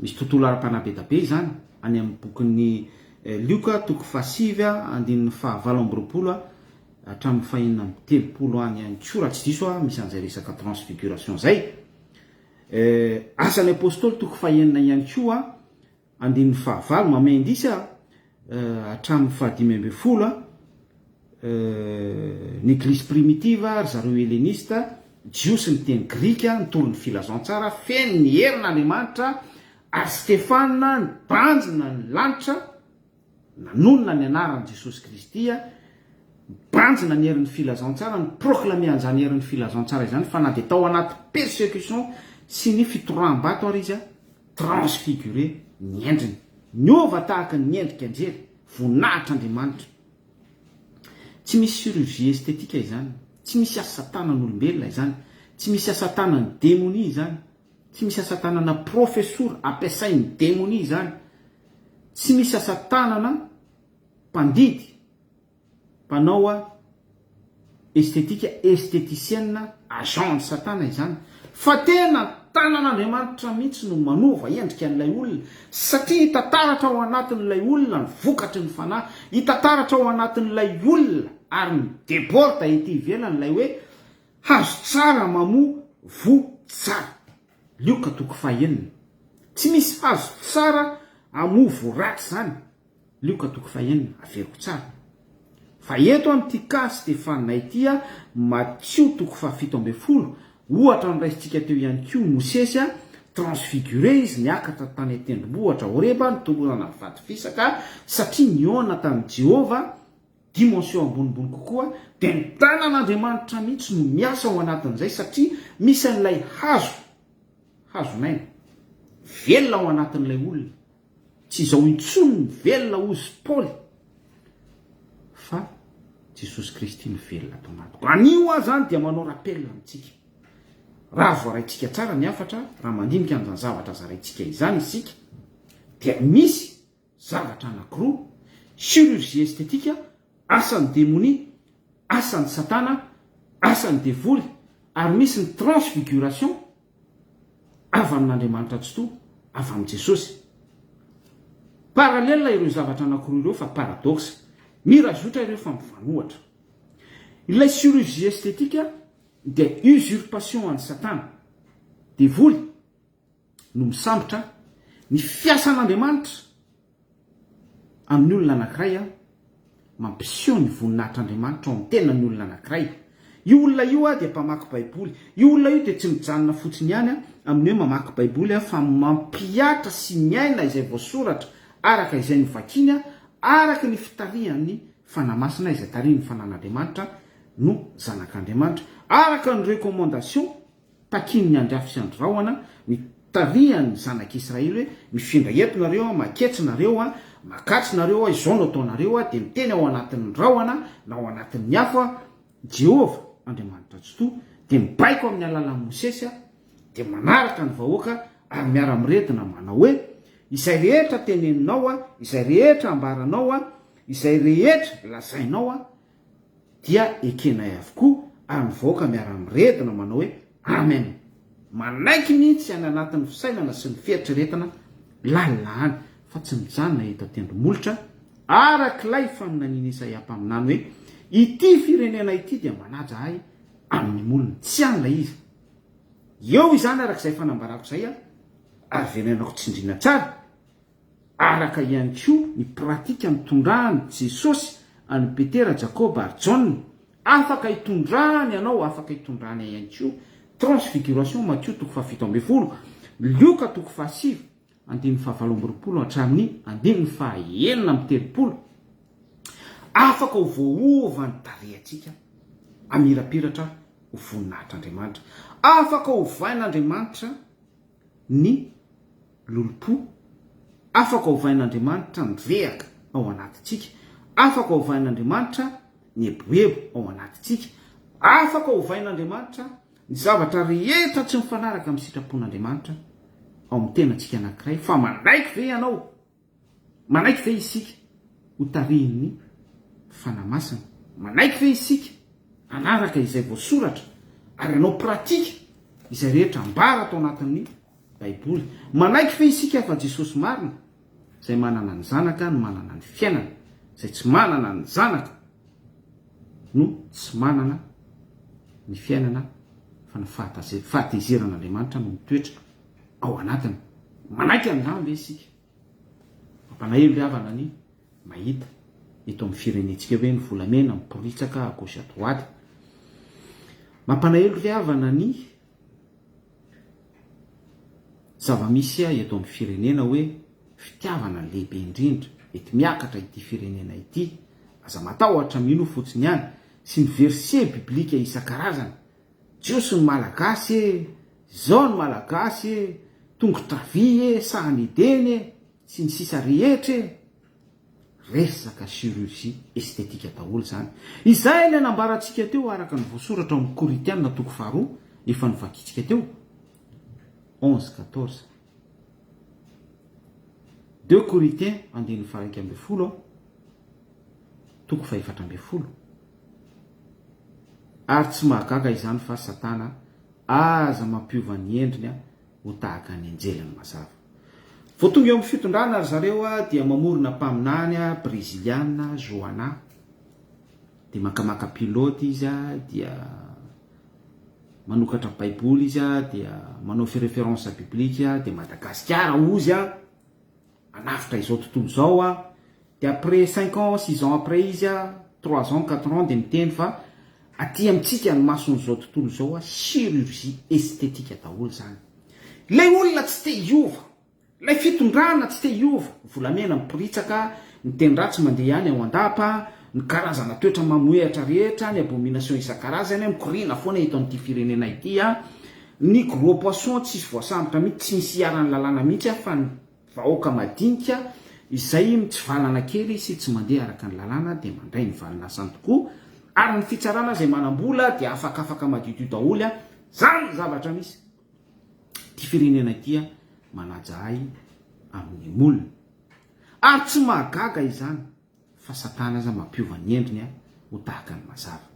Misy tontolo ara-panahy be da be izany any amin'ny bokin'ny Luka 7:9 hatramin'ny 4:30 any ihany koa raha tsy diso misy an'izay resaka transfiguration zay. Asan'ny apôstôly 9 ihany koa 5 mamay indisy hatramin'ny 5:10 ny église primitive ary zareo helléniste jiosy ny teny grika nitoro ny filazantsara feno ny herin'Andriamanitra ary Stefana nibanjina ny lanitra nanonona ny anaran'i Jesosy Kristy, banjina ny herin'ny filazantsara, ny proclame an'izany herin'ny filazantsara izany fa na dia tao anaty persécution sy ny fitoram-bato ary izy transfiguré ny endriny, niova tahaka ny endrika anjery, voninahitra Andriamanitra. Tsy misy chirurgie estetika izany, tsy misy asa tanan'olombelona izany, tsy misy asa tanan'ny démonie izany, tsy misy asa tanana professeur ampiasain'ny démonie izany, tsy misy asa tanana mpandidy, mpanao estetika, esteticienne, agent Satana izany, fa tena tanan'Andriamanitra mihitsy no manova endrika an'ilay olona, satria hitantaratra ao anatin'ilay olona ny vokatry ny fanahy, hitantaratra ao anatin'ilay olona ary ny déporte ety ivelan'ilay hoe hazo tsara mamoa vo tsara. Luka 5:1. Tsy misy hazo tsara amoa vo ratsy zany. Luka 5:1 averiko tsara. Fa eto amin'ity cas Stefana ity Matthieu 7:10 ohatra ny raisitsika teo ihany koa Mosesy transfiguré izy niakatra tany an-tendrombohitra Horeba nitolorana ny vato fisaka satria niona tany Jehova dimension ambonimbony kokoa, dia ny tanan'Andriamanitra mihitsy no miasa ao anatin'izay satria misy an'ilay hazonaina velona ao anatin'ilay olona, tsy izao intsony ny velona ozy Paoly jesosy kristy ny velona to anatiko. Anio aho zany dia manao rapelina amitsika raha voaraintsika tsara ny afatra raha mandinika an'izany zavatra zaraintsika izany isika dia misy zavatra anankiroa: chirurgie estetika, asan'ny démonie, asan'ny satana, asan'ny devoly, ary misy ny transfiguration avy amin'Andriamanitra tsy to avy amin'i Jesosy. Paralelina ireo zavatra anankiroa ireo fa paradoxe, mirazotra ireo fa mivanohatra. Ilay chirurgie estetika dia usurpation an'ny satana, devoly no misambotra ny fiasan'Andriamanitra amin'ny olona anankiray mampiseho ny voninahitr'Andriamanitra ao amin'ny tenany olona anankiray. Io olona io dia mpamaky baiboly. Io olona io dia tsy mijanona fotsiny ihany amin'ny hoe mamaky baiboly fa mampiatra sy miaina izay voasoratra araka izay novakiny, araka ny fitarihan'ny fanamasina izay tarihin'ny fanan'Andriamanitra no zanak'Andriamanitra, araka ny recommandation takin'ny andriafy sy andrahona mitarihan'ny zanak'Israely hoe mifindra eto nareo, maketsy nareo, makatry nareo, izao no ataonareo, dia miteny ao anatin'ny rahona na ao anatin'ny hafa Jehova Andriamanitra tsy to, dia mibaiko amin'ny alalan'i Mosesy, dia manaraka ny vahoaka ary miara-miretina manao hoe izay rehetra teneninao, izay rehetra ambaranao, izay rehetra lazainao dia ekenay avokoa, ary ny vahoaka miara-miretina manao hoe amen. Manaiky mihitsy any anatin'ny fisainana sy ny fieritreretana lalina any fa tsy mijanona eto tendromolotra, arak'ilay faminaniana Isaia mpaminany hoe ity firenena ity dia manaja ahy amin'ny molony, tsy an'ilay izy. Eo izany arak'izay fanambarako izay ary venenako tsindrina tsara, araka ihany koa ny pratika mitondrahany Jesosy any Petera, Jakoba ary John, afaka hitondrahany ianao, afaka hitondrahany ihany koa. Transfiguration Matthieu 7:20, Luka 7:7 hatramin'ny 9:9-30. Afaka ho voaovany tarehantsika amirapiratra ho voninahitr'Andriamanitra, afaka ho vain'Andriamanitra ny lolopo, afaka ho vain'Andriamanitra ny rehaka ao anatintsika, afaka ho vain'Andriamanitra ny eboebo ao anatintsika, afaka ho vain'Andriamanitra ny zavatra rehetra tsy mifanaraka amin'ny sitrapon'Andriamanitra ao amin'ny tenantsika anankiray. Fa manaiky ve ianao, manaiky ve isika ho tarihin'ny fanamasina, manaiky ve isika anaraka izay voasoratra ary anao pratika izay rehetra ambara atao anatin'ny baiboly, manaiky ve isika fa Jesosy marina izay manana ny zanaka no manana ny fiainana, izay tsy manana ny zanaka no tsy manana ny fiainana fa ny fahatezerana no mitoetra ao anatiny. Manaiky an'izany ve isika? Mampanahelo ry havana ny mahita eto amin'ny firenentsika hoe ny volamena miporitsaka à gauche à droite. Mampanahelo ry havana ny zava-misy eto amin'ny firenena hoe fitiavana lehibe indrindra ety miakatra ity firenena ity, aza matahotra mino fotsiny ihany sy ny verset biblika isan-karazany. Jiosy ny malagasy, zao ny malagasy, tongotra vy, sahanideny sy ny sisa rehetra, resaka chirurgie estetika daholo zany. Izay ilay nambarantsika teo araka ny voasoratra amin'ny Korintiana 2 efa novakitsika teo 11:14. 2 Corinthiens 1:12 4:12. Ary tsy mahagaga izany fa satana aza mampiova ny endriny ho tahaka ny anjelany mazava. Vao tonga eo amin'ny fitondrana ary zareo dia mamorona mpaminany breziliana Joana, dia makamaka pilote izy dia manokatra baiboly izy dia manao référence biblika, dia Madagasikara ozy anafitra izao tontolo zao dia après 5 ans 6 ans après izy 3 ans 4 ans dia miteny fa aty amitsika ny mason'izao tontolo zao chirurgie estetika daholo zany. Lay olona tsy te hiova, lay fitondrana tsy te hiova, volamena mipiritsaka, ny tendratsy mandeha ihany ao andapa, ny karazana toetra mamoehatra rehetra, ny abomination isan-karazany, mikorina foana eto amin'ity firenena ity, ny gros poisson tsisy voasambotra mihitsy, tsy misy hiarany lalàna mihitsy fa ny vahoaka madinika izay mitsivalana kely sy tsy mandeha araka ny lalàna dia mandray ny valinasany tokoa ary ny fitsarana zay manam-bola dia afakafaka madiodio daholy a zany zavatra misy ty firenena tia manajahay amin'ny molona ary tsy mahagaga izany fa satana aza mampiova ny endriny a ho tahaka ny mazava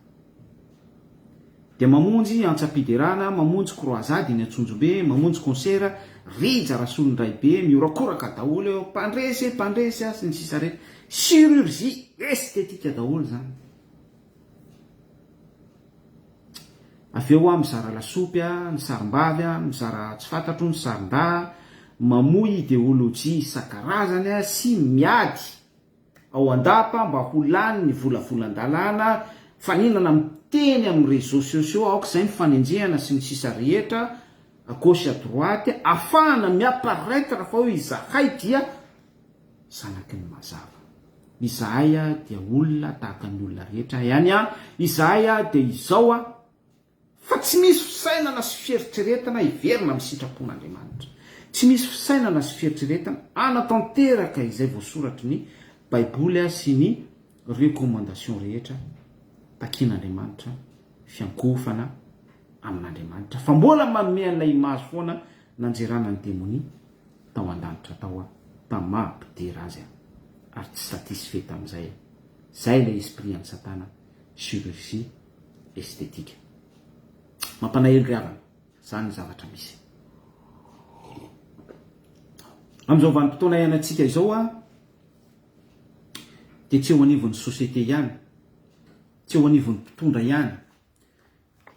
dia mamonjy antsapiderana mamonjy croisade ny antsonjombe mamonjy concert rija rasolondray be miorakoraka daholy eo mpandresy a sy ny sisa rehetra chirurgie estetika daholy zany aveo a mizara lasopy a ny sarim-bavy a mizara tsy fantatro ny sarin-da mamoy ideolojia isan-karazany a sy miady ao andapa mba ho lany ny volavolan-dalàna faninana miteny amin'ny réseaux sociaux aoka izay ny fanenjehana sy ny sisa rehetra à gauche à droite afahana miaparaitre fa hoe izahay dia zanaky ny mazava izahay a dia olona tahaka ny olona rehetra ihany a izahay a dia izao a fa tsy misy fisainana sy fieritreretana hiverina amin'ny sitrapon'Andriamanitra tsy misy fisainana sy fieritreretana anatanteraka izay voasoratry ny baiboly a sy ny recommandation rehetra takian'Andriamanitra fiankofana amin'Andriamanitra fa mbola manome an'ilay image foana nanjerana ny démonie tao an-danitra tao a tamin'ny mahampidera azy a ary tsy satisfait tamin'izay zay ilay esprit any satana chirurgie estetika mampanaely riavana zany ny zavatra misy amin'izao vanim-potoana ianantsika izao a dia tsy eo anivon'ny société ihany tsy eo anivon'ny mpitondra ihany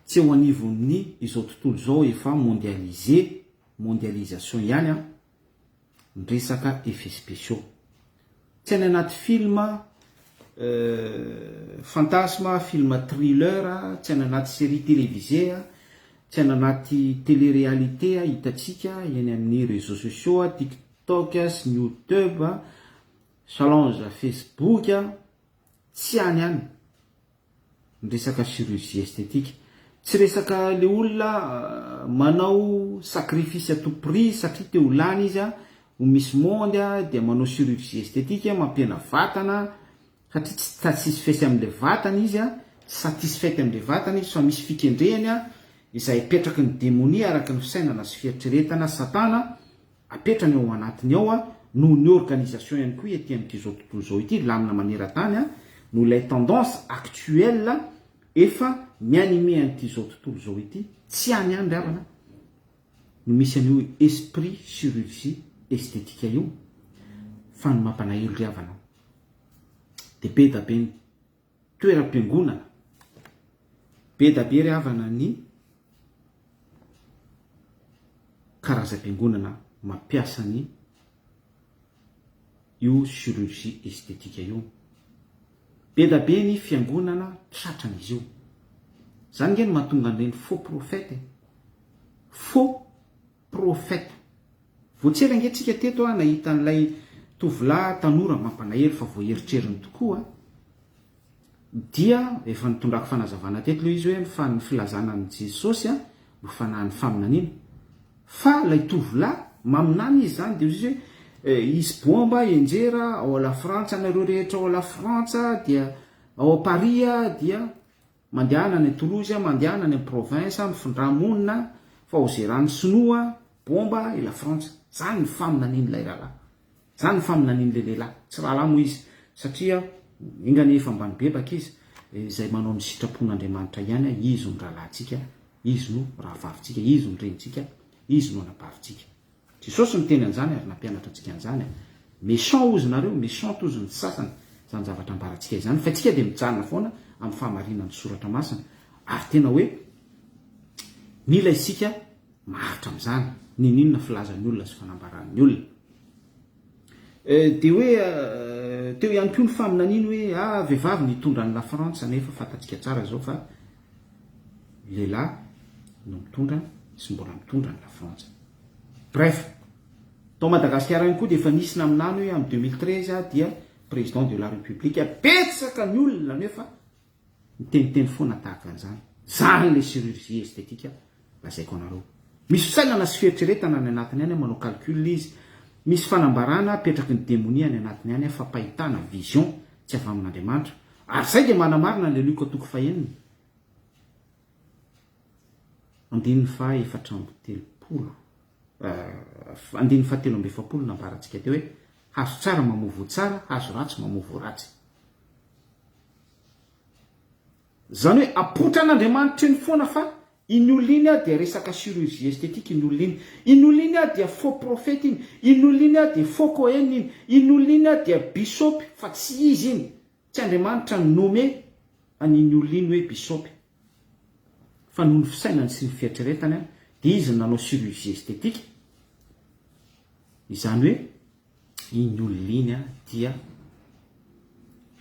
tsy eo anivon'ny izao tontolo zao efa mondialisation ihany a ny resaka effets spéciaux tsy any anaty film fantasme film thriller tsy any anaty série télévisée tsy any anaty télé-réalité hitatsika eny amin'ny réseaux sociaux TikTok sy YouTube challenge Facebook tsy any any ny resaka chirurgie esthétique tsy resaka le olona manao sacrifice à tout prix satria te ho lany izy a ho misy monde a dia manao chirurgie esthétique mampiena vatana satria tsy satisfait amin'le vatana izy a tsy satisfait amin'le vatana izy fa misy fikendrehany a izay apetraky ny démonie araky ny fisainana sy fieritreretana satana apetrany ao anatiny ao a noho ny organisation ihany koa ety amin'izao tontolo zao ity lamina manera-tany a no lay tendance actuelle efa mianime an'ity zao tontolo zao ity tsy any any ravana no misy an'io esprit chirurgie estetika io fa ny mampanahelo riavana dia be da be ny toeram-piangonana be da be riavana ny karazam-piangonana mampiasa ny io chirurgie estetika io be da be ny fiangonana tratran'izy io zany nge ny mahatonga an'ireny faux prophète voatsera angentsika teto a nahita n'ilay tovolahy tanora mampanahelo fa voaeritreriny tokoa dia efa nitondrako fanazavana teto loha izy hoe fa ny filazana ny Jesosy a no fanahany faminaniana fa lay tovolahy maminany izy zany dia izy hoe izy bomba enjera ao la Frantsa nareo rehetra ao la Frantsa dia ao Paris dia mandehana any Toulouse mandehana any province mifindra-monina fa ho zerany sinoa bomba la Frantsa zany ny faminanian'ilay rahalahy zany ny faminanian'le lehilahy tsy rahalahy moa izy satria ingany efa ambany bebaka izy izay manao ny sitrapon'Andriamanitra ihany izy no rahalahintsika izy no rahavavintsika izy no renitsika izy no anabavintsika Jesosy ny teny an'izany ary nampianatra antsika an'izany méchant ozy nareo méchant ozy ny sasany zany zavatra ambarantsika izany fa tsika dia mijanona foana amin'ny fahamarinan'ny soratra masina ary tena hoe mila isika maharitra amin'izany ninona filazan'ny olona sy fanambaran'ny olona dia hoe teo ihany koa ny faminaniany hoe vehivavy nitondra ny la Frantsa nefa fantatsika tsara zao fa lehilahy no mitondra sy mbola mitondra ny la Frantsa bref tao Madagasikara ihany koa dia efa nisy naminany hoe amin'ny 2013 dia président de la république apetsaka ny olona nefa miteniteny foana tahaka an'izany zany le chirurgie estetika lazaiko anareo misy fisainana sy fieritreretana ny anatiny any manao calcul izy misy fanambarana apetraky ny démonie any anatiny any fa pahitana vision tsy avy amin'Andriamanitra ary zay dia manamarina le loko toko fahenina 7 nambarantsika teo hoe hazo tsara mamovo tsara, hazo ratsy mamovo ratsy. Zany hoe apotran'Andriamanitra eny foana fa iny olona iny a dia resaka chirurgie esthétique iny olona iny. Iny olona iny a dia faux prophète iny. Iny olona iny a dia faux Cohen iny. Iny olona iny a dia bisopy fa tsy izy iny. Tsy Andriamanitra ny nome an'iny olona iny hoe bisopy. Fa noho ny fisainany sy ny fiatreretany dia izy nanao chirurgie esthétique. Izany hoe iny olona iny dia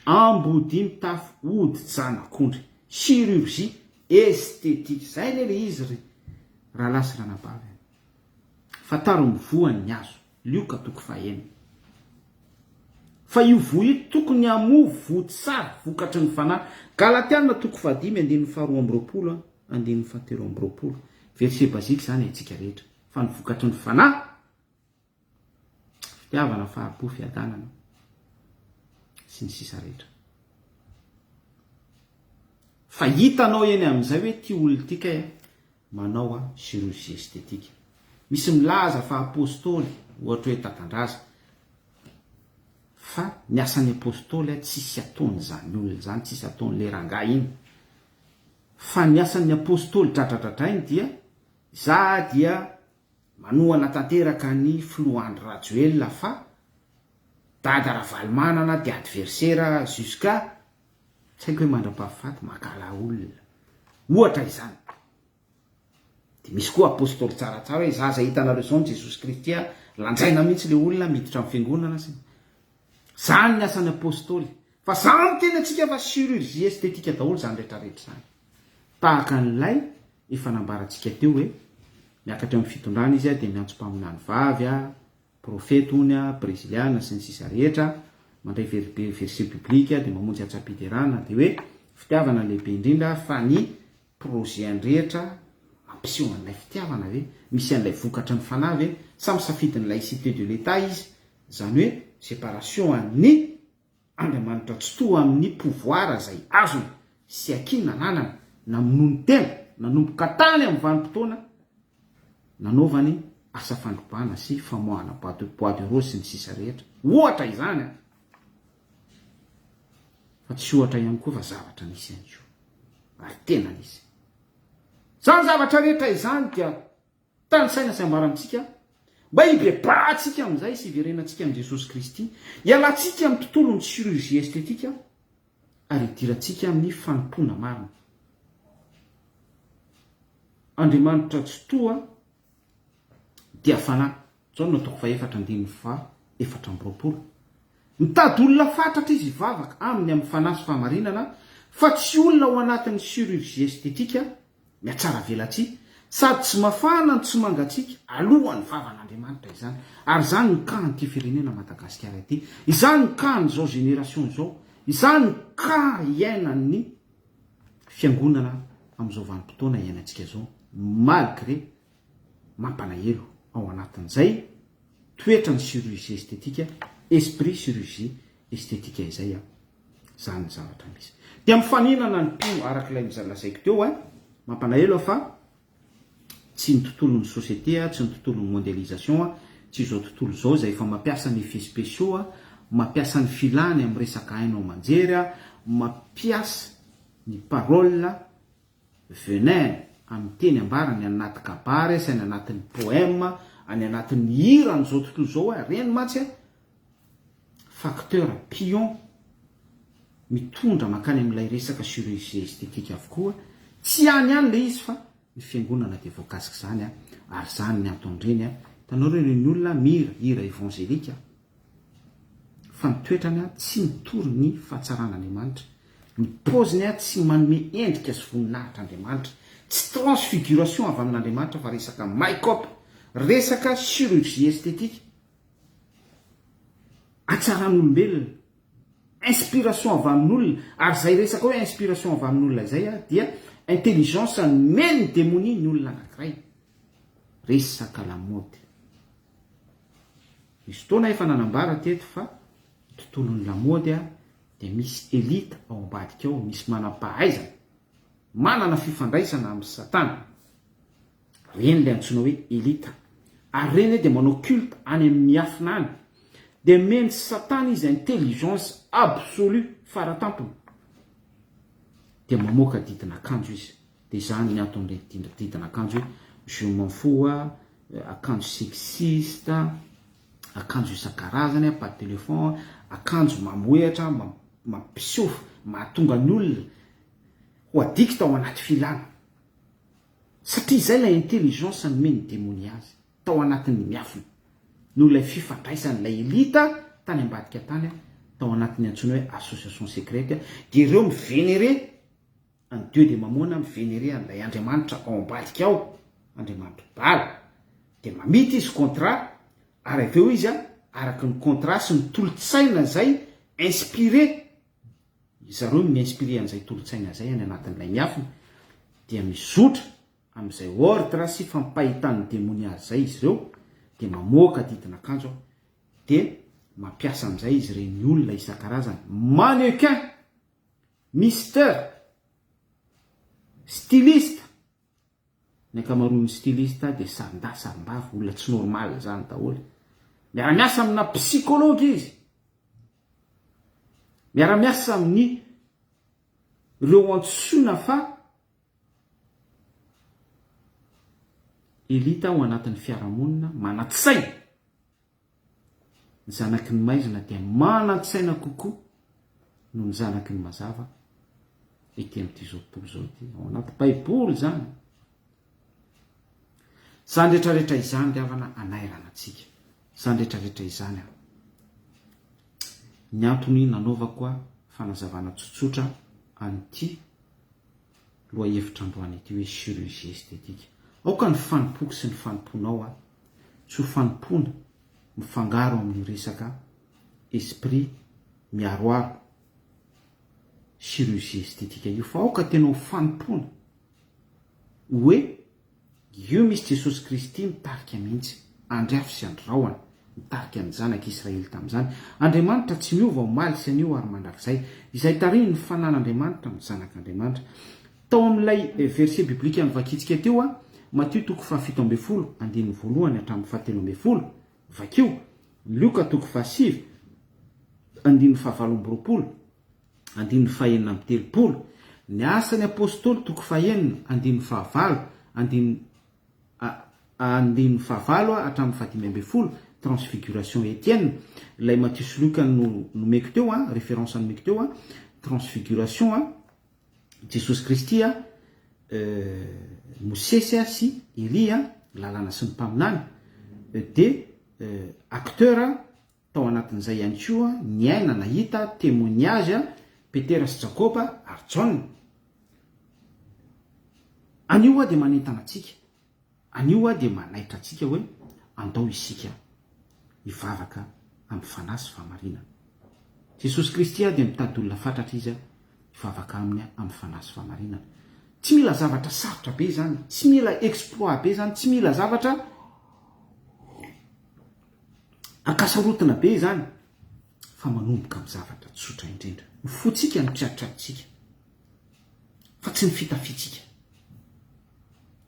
ambody mitafy ody janak'ondry. Chirurgie esthétique. Zay le izy raha lasy ranabavy. Fataro mivoan'ny hazo. Lioka toko fahenina. Fa io vo io tokony hamovo vody tsara vokatry ny fanahy. Galatiana toko 5:22 2:7. Verset basique zany antsika rehetra. Fa ny vokatry ny fanahy fitiavana, fahabo, fiadanana sy ny sisa rehetra. Fa hitanao eny amin'izay hoe ty olona ty kay manao chirurgie esthétique. Misy milaza fa apôstôly ohatra hoe Tatandraza. Fa ny asan'ny apôstôly tsisy ataony zany olona zany, tsisy ataon'le rangahy iny. Fa ny asan'ny apôstôly dradradradrainy dia za dia manohana tanteraka ny Floandro Rajoelina fa dada Ravalomanana dia adversaire jusqu'à tsy haiko hoe mandra-pahafaty makala olona. Ohatra izany. Dia misy koa apôstôly tsaratsara hoe za zay hitanareo zao ny Jesosy Kristy lanjaina mihitsy le olona miditra amin'ny fiangonana sy zany ny asan'ny apôstôly. Fa zany tena antsika fa chirurgie esthétique daholo zany rehetrarehetra zany. Tahaka an'ilay efa nambarantsika teo hoe miakatra amin'ny fitondrana izy dia miantso mpaminany vavy profeta ony brésiliana sy ny sisa rehetra, mandray verset biblika dia mamonjy atsapiderana dia hoe fitiavana lehibe indrindra fa ny projet andrehetra mampiseho an'ilay fitiavana ve misy an'ilay vokatra ny fanahy ve samy safidin'ny laïcité de l'état izy. Zany hoe séparation an'ny Andriamanitra tsy toa amin'ny pouvoir zay azony sy akiny nananana namono tena nanomboka tany amin'ny vanim-potoana nanaovany asa fandrobana sy famoahana bois de rose sy ny sisa rehetra. Ohatra izany fa tsy ohatra ihany koa fa zavatra nisy ihany koa ary tena nisy. Zany zavatra rehetra izany dia tany saina sy ambarantsika mba hibebahantsika amin'izay sy iverenantsika amin'i Jesosy Kristy, hialantsika amin'ny tontolon'ny chirurgie esthétique ary hidirantsika amin'ny fanompona marina. Andriamanitra tsy toa dia fanahy. Zao no toko 4:4. Mitady olona fatratra izy hivavaka aminy amin'ny fanahy sy fahamarinana fa tsy olona ao anatin'ny chirurgie esthétique miatsara velatsia sady tsy mafana tsy mangatsika alohan'ny vavan'Andriamanitra izany. Ary zany ny kahany ty firenena Madagasikara ity. Izany ny kahany zao génération zao. Izany ny ka iainan'ny fiangonana amin'izao vanim-potoana iainantsika zao malgré mampalahelo ao anatin'izay toetra ny chirurgie esthétique, esprit chirurgie esthétique izay zany zavatra misy. Dia mifaninana ny mpino arak'ilay mizalazaiko teo mampalahelo fa tsy ny tontolon'ny société, tsy ny tontolon'ny mondialisation, tsy zao tontolo zao zay efa mampiasa ny effets spéciaux, mampiasa ny filany amin'ny resaka haino manjery, mampiasa ny parole venin amin'ny teny ambarany anaty kabary sy any anatin'ny poème, any anatin'ny hira n'izao tontolo zao reny matsy facteur pion mitondra makany amin'ilay resaka chirurgie esthétique avokoa. Tsy any le izy fa ny fiangonana dia voakasika zany ary zany ny antondreny tanao reo ny olona hira évangélika fa ny toetrany tsy mitory ny fahatsaràn'Andriamanitra, ny paoziny tsy manome endrika sy voninahitr'Andriamanitra, tsy transfiguration avy amin'Andriamanitra fa resaka make-up, resaka chirurgie esthétique atsaran'olombelona, inspiration avy amin'olona. Ary zay resaka hoe inspiration avy amin'olona zay dia intelligence meny démonie ny olona anankiray. Resaka lamaody. Misy fotoana efa nanambara teto fa tontolon'ny lamaody dia misy elita ao ambadika ao, misy manam-pahaizana, manana fifandraisana amin'ny satana. Reny ilay antsoina hoe elita. Ary reny dia manao culte any amin'ny afina any, dia meny satana izy intelligence absolue faratampony, dia mamoaka didin'akanjo izy. Dia izany ny aton'ilay didin'akanjo hoe je m'en fous, akanjo sexiste, akanjo isan-karazany, pas de téléphone, akanjo mamoehatra, mampiseho, mahatonga ny olona ho adikta ao anaty filana. Satria izay ilay intelligence ny meny démonie azy tao anatin'ny miafina, no ilay fifandraisan'ilay elita tany ambadika tany tao anatin'ny antsoina hoe association secrète. Dia ireo mivénéré ny Dieu de Mamona, mivénéré an'ilay Andriamanitra ao ambadika ao, Andriamanitra bala. Dia mamita izy contrat, ary avy eo izy araka ny contrat sy ny tolotsaina zay inspiré, zareo mi-inspiré an'izay tolotsaina zay any anatin'ilay miafina, dia mizotra amin'izay ordre sy fampahitan'ny démonia zay izy ireo, dia mamoaka didin'akanjo, dia mampiasa amin'izay izy ireny olona isan-karazany, mannequin, mystère, styliste. Ny ankamaroan'ny styliste dia sarin-dasarim-bavy, olona tsy normal zany daholo. Miara-miasa amina psychologue izy, miara-miasa amin'ny ireo antsoina fa elita ao anatin'ny fiarahamonina manan-tsaina. Ny zanaky ny maizina dia manan-tsaina kokoa noho ny zanaky ny mazava ety amin'ity zao tontolo zao ty, ao anaty baiboly zany. Zany rehetrarehetra izany dia havana anairana antsika, zany rehetrarehetra izany ny antony nanaovako fanazavana tsotsotra an'ity loha-hevitra androany ity hoe chirurgie esthétique. Aoka ny fanimpoko sy ny fanimponao tsy ho fanimpona mifangaro amin'ny resaka esprit miaroaro chirurgie esthétique io, fa aoka tena ho fanimpona hoe io misy Jesosy Kristy mitarika mihitsy andriafo sy andraoana, mitarika ny zanaka Israely tamin'izany. Andriamanitra tsy miova omaly sy anio ary mandrakizay, izay tariny ny fanan'Andriamanitra amin'ny zanak'Andriamanitra. Tao amin'ilay verset biblika nivakitsika teo Matthieu 7:12 andininy voalohany hatramin'ny 17, vakio Luka 7 andininy 19 andininy 9, ny asan'ny apôstôly 9 andininy 9 andininy 9 hatramin'ny 15, transfiguration Étienne. Lay Matthieu sy Luka no meko teo référence no meko teo transfiguration Jesosy Kristy Mosesy sy Elia lalàna sy ny mpaminany, dia acteur tao anatin'izay ihany koa ny aina nahita témoignage Petera sy Jakoba ary John. Anio dia manentana antsika, anio dia manaitra antsika hoe andao isika hivavaka amin'ny fanahy sy fahamarinana. Jesosy Kristy dia mitady olona fatratra izy hivavaka aminy amin'ny fanahy sy fahamarinana. Tsy mila zavatra sarotra be zany, tsy mila exploit be zany, tsy mila zavatra akasarotina be zany, fa manomboka amin'ny zavatra tsotra indrindra. Ny fotsika ny tratratsika, fa tsy ny fitafitsika.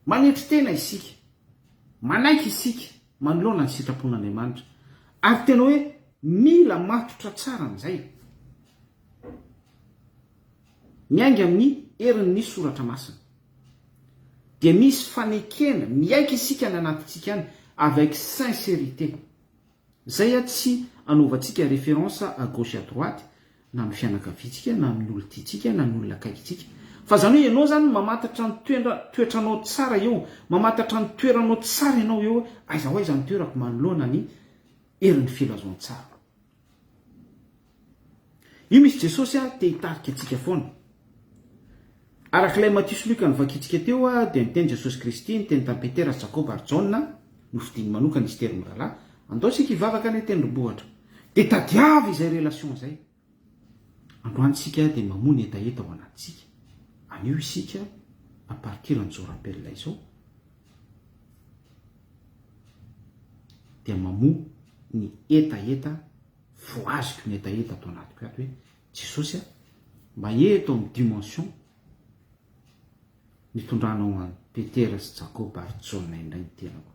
Manetry tena isika, manaiky isika manoloana ny sitrapon'Andriamanitra, ary tena hoe mila matotra tsara amin'izay, miainga amin'ny herin'ny soratra masina. Dia misy fanekena miaika isika ny anatitsika any avec sincérité. Zay tsy anaovantsika référence à gauche à droite, na amin'ny fianakavitsika, na amin'ny olona tiatsika, na amin'ny olona akaikitsika. Fa zany hoe ianao zany mamantatra ny toetranao tsara eo, mamantatra ny toeranao tsara ianao eo, aiza ho aiza ny toerako manoloana ny herin'ny filazoany tsara. Io misy Jesosy te hitarika antsika foana. Arak'ilay Matthieu sy Luka nivakitsika teo dia niteny Jesosy Kristy niteny tamin'ny Petera sy Jakoba ary John, no fidiny manokana izy tery mirahalahy, andao sika hivavaka ny tendrombohitra. Dia tadiavy izay relation izay. Androantsika dia mamony etaeta ao anatsika. Anio isika à partir an'izao rappel izao dia mamoa ny etaeta, voaziko ny etaeta atao anatiko ato hoe jesosy mba eto amin'ny dimension nitondranao any petera sy jakoba ary jaona indray ny tenako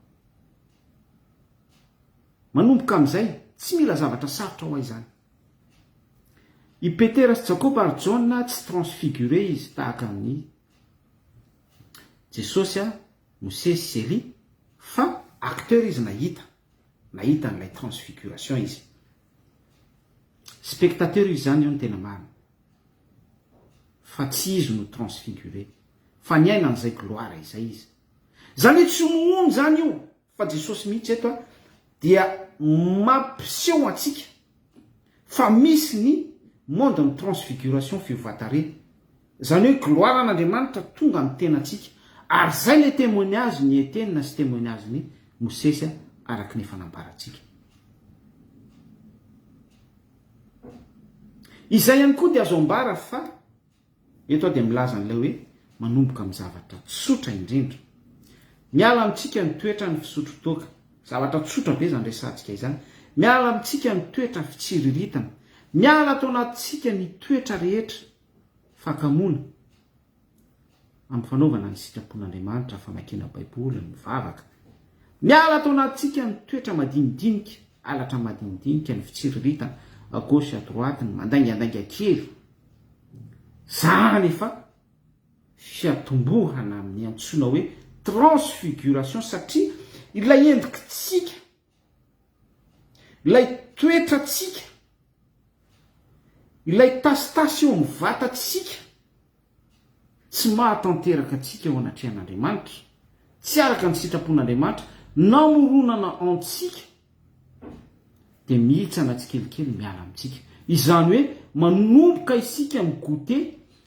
manomboka amin'izay tsy mila zavatra sarotra ho ay zany i petera sy jakoba ary jaona tsy transfiguré izy tahaka amin'ny jesosy mosesy sy Elia fa acteur izy nahita n'ilay transfiguration izy spectateur izy zany eo ny tena marina fa tsy izy no transfiguré fa ny aina n'izay gloire izay izy zany hoe tsy nohony zany io fa jesosy mihitsy eto dia mampiseho atsika fa misy ny monde ny transfiguration fivovatare zany hoe gloire an'Andriamanitra tonga amin'ny tenatsika ary zay le témoignage ny etenina sy témoignage ny mosesy araka ny fanambaratsika izay ihany koa dia azo ambara fa eto dia milaza n'ilay hoe manomboka amin'ny zavatra tsotra indrindra miala amintsika ny toetra ny fisotro toaka zavatra tsotra be zany resantsika izany miala amintsika ny toetra fitsiriritana miala atao anatintsika ny toetra rehetra fakamona amin'ny fanaovana ny sitrapon'Andriamanitra famakina baiboly ny mivavaka miala atao anatintsika ny toetra madinidinika alatra madinidinika ny fitsiriritana à gauche à droite ny mandaingandainga kely zany efa fiatombohana amin'ny antsoina hoe transfiguration satria ilay endrikitsika ilay toetratsika ilay tasitasy eo amin'ny vatatsika tsy mahatanteraka atsika eo anatrehan'Andriamanitra tsy araka ny sitrapon'Andriamanitra namoronana antsika dia mihitsana tsikelikely miala amintsika izany hoe manomboka isika migote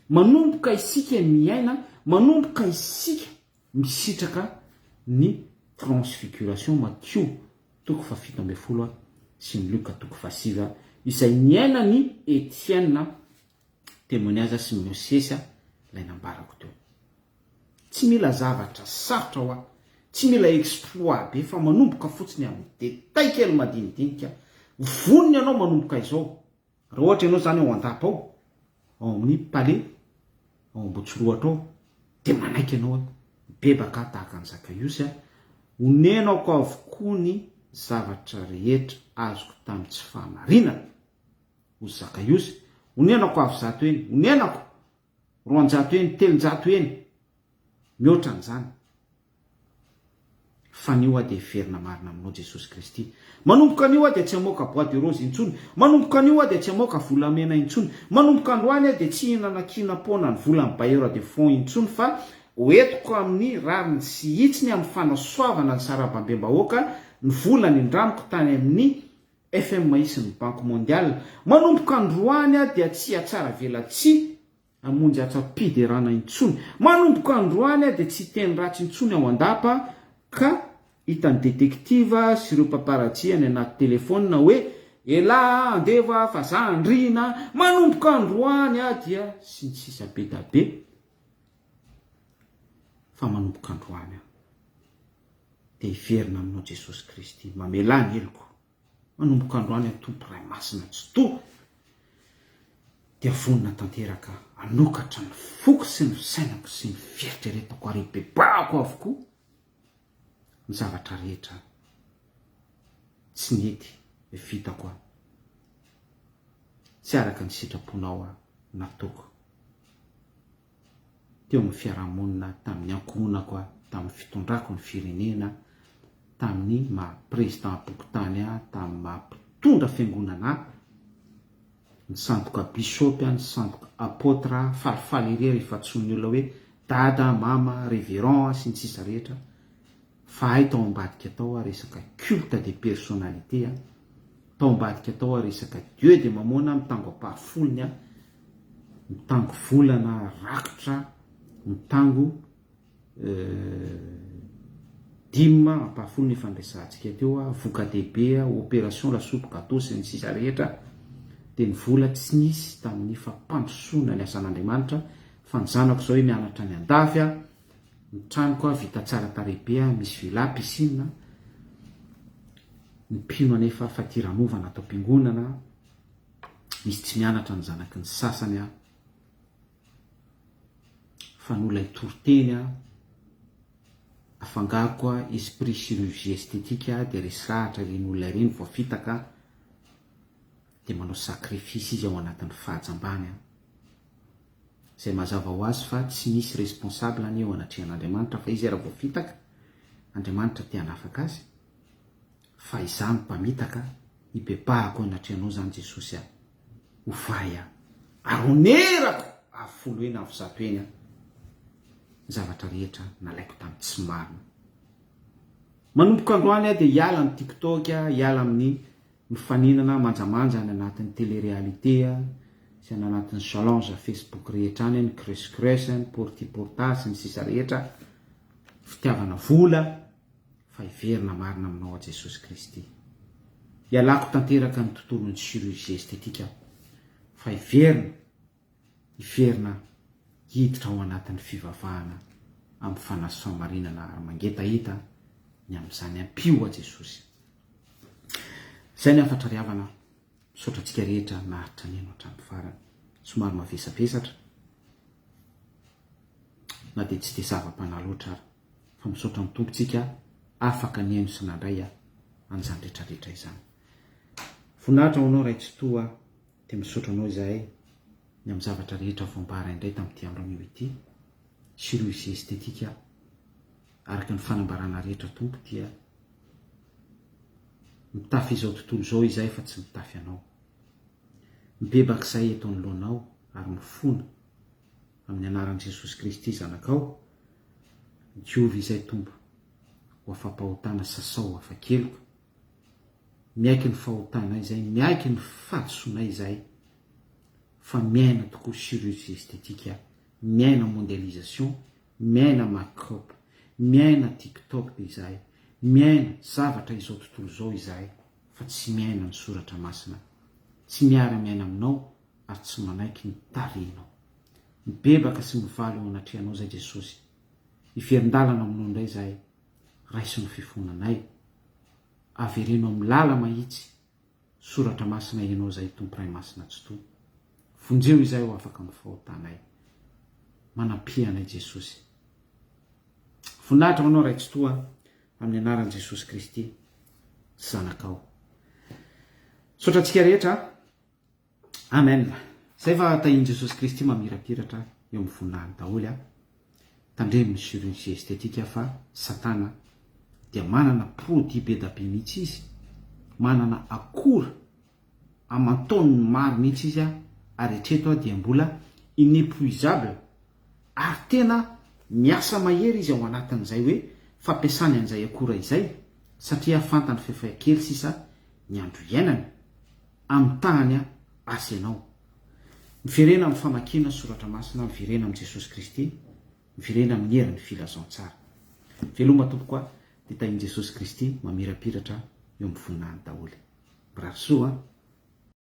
manomboka isika miaina manomboka isika misitraka ny transfiguration Matthieu toko fafito amby folo sy ny Luka toko fasiva izay niaina ny Etienne témoignage sy Mosesy lay nambarako teo tsy mila zavatra sarotra hoa tsy mila exploit be fa manomboka fotsiny amin'ny détail kely madinidinika voniny ianao manomboka izao raha ohatra ianao zany ao andapa ao amin'ny palais ao ambotsoroatra ao dia manaiky ianao bebaka tahaka ny Zakaiosy onenako avokoa ny zavatra rehetra azoko tamin'ny tsy fahamarinana ozy Zakaiosy onenako avy zato eny onenako 200 eny 300 eny mihoatra n'izany fa nio dia verina marina aminao Jesosy Kristy manomboka anio dia tsy hamoaka bois de rose intsony manomboka anio dia tsy hamoaka volamena intsony manomboka androany dia tsy hinanakina-pona ny volan'ny bailleur de fonds intsony fa hoentiko amin'ny rariny sy hitsiny amin'ny fanasoavana ny sarababem-bahoaka ny volany indramiko tany amin'ny FMI sy ny Banque mondiale manomboka androany dia tsy atsara velatsy amonjy atsapiderana intsony manomboka androany dia tsy teny ratsy intsony ao andapa ka hitany detektiva sy ireo paparazzi any anaty telefona hoe ela andeva fa za andrina manomboka androany dia sy ny sisa be da be fa manomboka androany dia hiverina aminao Jesosy Kristy mamelany eloko manomboka androany tompo ray masina tsy to dia vonina tanteraka anokatra ny foko sy ny fisainako sy ny fieritreretako ary bebako avokoa ny zavatra rehetra tsy nety vitako tsy araka ny sitraponao natoko teo amin'ny fiarahamonina tamin'ny ankohonako tamin'ny fitondrako ny firenena tamin'ny maha-président pokotany tamin'ny maha-mpitondra fiangonana ny sandoka bisopy ny sandoka apôtra falifaly irery efa-tsony olona hoe dada mama révérend sy ny sisa rehetra fa hay tao ambadika tao resaka culte de personnalité tao ambadika tao resaka Dieu de mamona mitango ampahafolony mitango volana rakotra mitango dîme ampahafolony ifandraisantsika teo voka dehibe opération lasopy gâteau sy ny sisa rehetra dia ny vola tsy nisy tamin'ny fampandrosoana ny asan'Andriamanitra fa ny zanako zao hoe mianatra ny andafy ny tranoko vita tsara tarehibe misy villa piscine ny mpino anefa fatiramovana atao am-piangonana misy tsy mianatra ny zanaky ny sasany a fa nola itoroteny a afangako a esprit chirurgie esthétique de resy rahatra ren'olona ireny voafitaka de manao sacrifice izy ao anatin'ny fahajambany a zay mazava ho azy fa tsy misy responsable any eo anatrehan'Andriamanitra fa izy raha voafitaka Andriamanitra te hanafaka azy fa izany mpamitaka ibebahako anatrehanao zany Jesosy a hovay a aronerako afolo eny afizato eny a zavatra rehetra nalaiko tamin'ny tsy marina manomboka androany a de hiala amin'ny TikTok a hiala amin'ny mifaninana manjamanja any anatin'ny télé-réalité a sy any anatin'ny challenge Facebook rehetra any ny crèche ny porti-porta sy ny sisa rehetra fitiavana vola fa hiverina marina aminao a Jesosy Kristy hialako tanteraka ny tontolon'ny chirurgie esthétique fa hiverina hiditra ao anatin'ny fivavahana amin'ny fanasamarinana ary mangetahita ny amin'izany ampio a Jesosy zay ny afatra riavana misaotratsika rehetra naharitra ny eno hatramin'ny farany somary mavesapesatra na de tsy de zava-panahy loatra ary fa misaotra ny tompontsika afaka ny eno sy nandray a an'izany rehetrarehetra izany vonahitra ho anao raitsotoa de misaotra anao izahay ny amin'ny zavatra rehetra voambara indray tamin'ity andronio ity chirurgie esthétique araka ny fanambarana rehetra tompo dia mitafy izao tontolo izao izahay fa tsy mitafy anao mibebaka izay eto anoloanao ary mifona amin'ny anaran'i Jesosy Kristy zanakao Diovy izay tompo ho afampahotana sasao hafakeloko miaiky ny fahotana izay miaiky ny fahadisoana izay fa miaina tokoa chirurgie esthétique miaina mondialisation miaina make-up miaina TikTok be izahay miaina zavatra izao tontolo izao izahay fa tsy miaina ny soratra masina tsy miara-miaina aminao ary tsy manaiky ny tarehinao mibebaka sy mivaly ao anatrehanao zay Jesosy hiverinindalana aminao indray izahay raiso ny fifonanay avereno amin'ny lala mahitsy soratra masina ianao zay tomporay masina tsy to vonjeo izahay ho afaka amin'ny fahotanay manampianay Jesosy voninahitra manao raitsy toa amin'ny anaran'i Jesosy Kristy zanakao sotratsika rehetra amen zay fa tahian Jesosy Kristy mamirapiratra eo amin'ny voninahiny daholo a tandreminy chirurgie esthétique fa satana dia manana produit be da be mihitsy izy manana akora amantaony maro mihitsy izy a ary etreto a dia mbola inépuisable ary tena miasa mahery izy ao anatin'izay hoe fampiasany an'izay akora izay satria fantany fefakely sisa ny andro iainany amin'ny tany a asy ianao miverena amin'ny famakina soratra masina miverena amin'ny Jesosy Kristy miverena amin'ny herin'ny filazantsara veloma tompo koa dia tahian Jesosy Kristy mamirapiratra eo amin'ny voninahiny daholo. Brasoa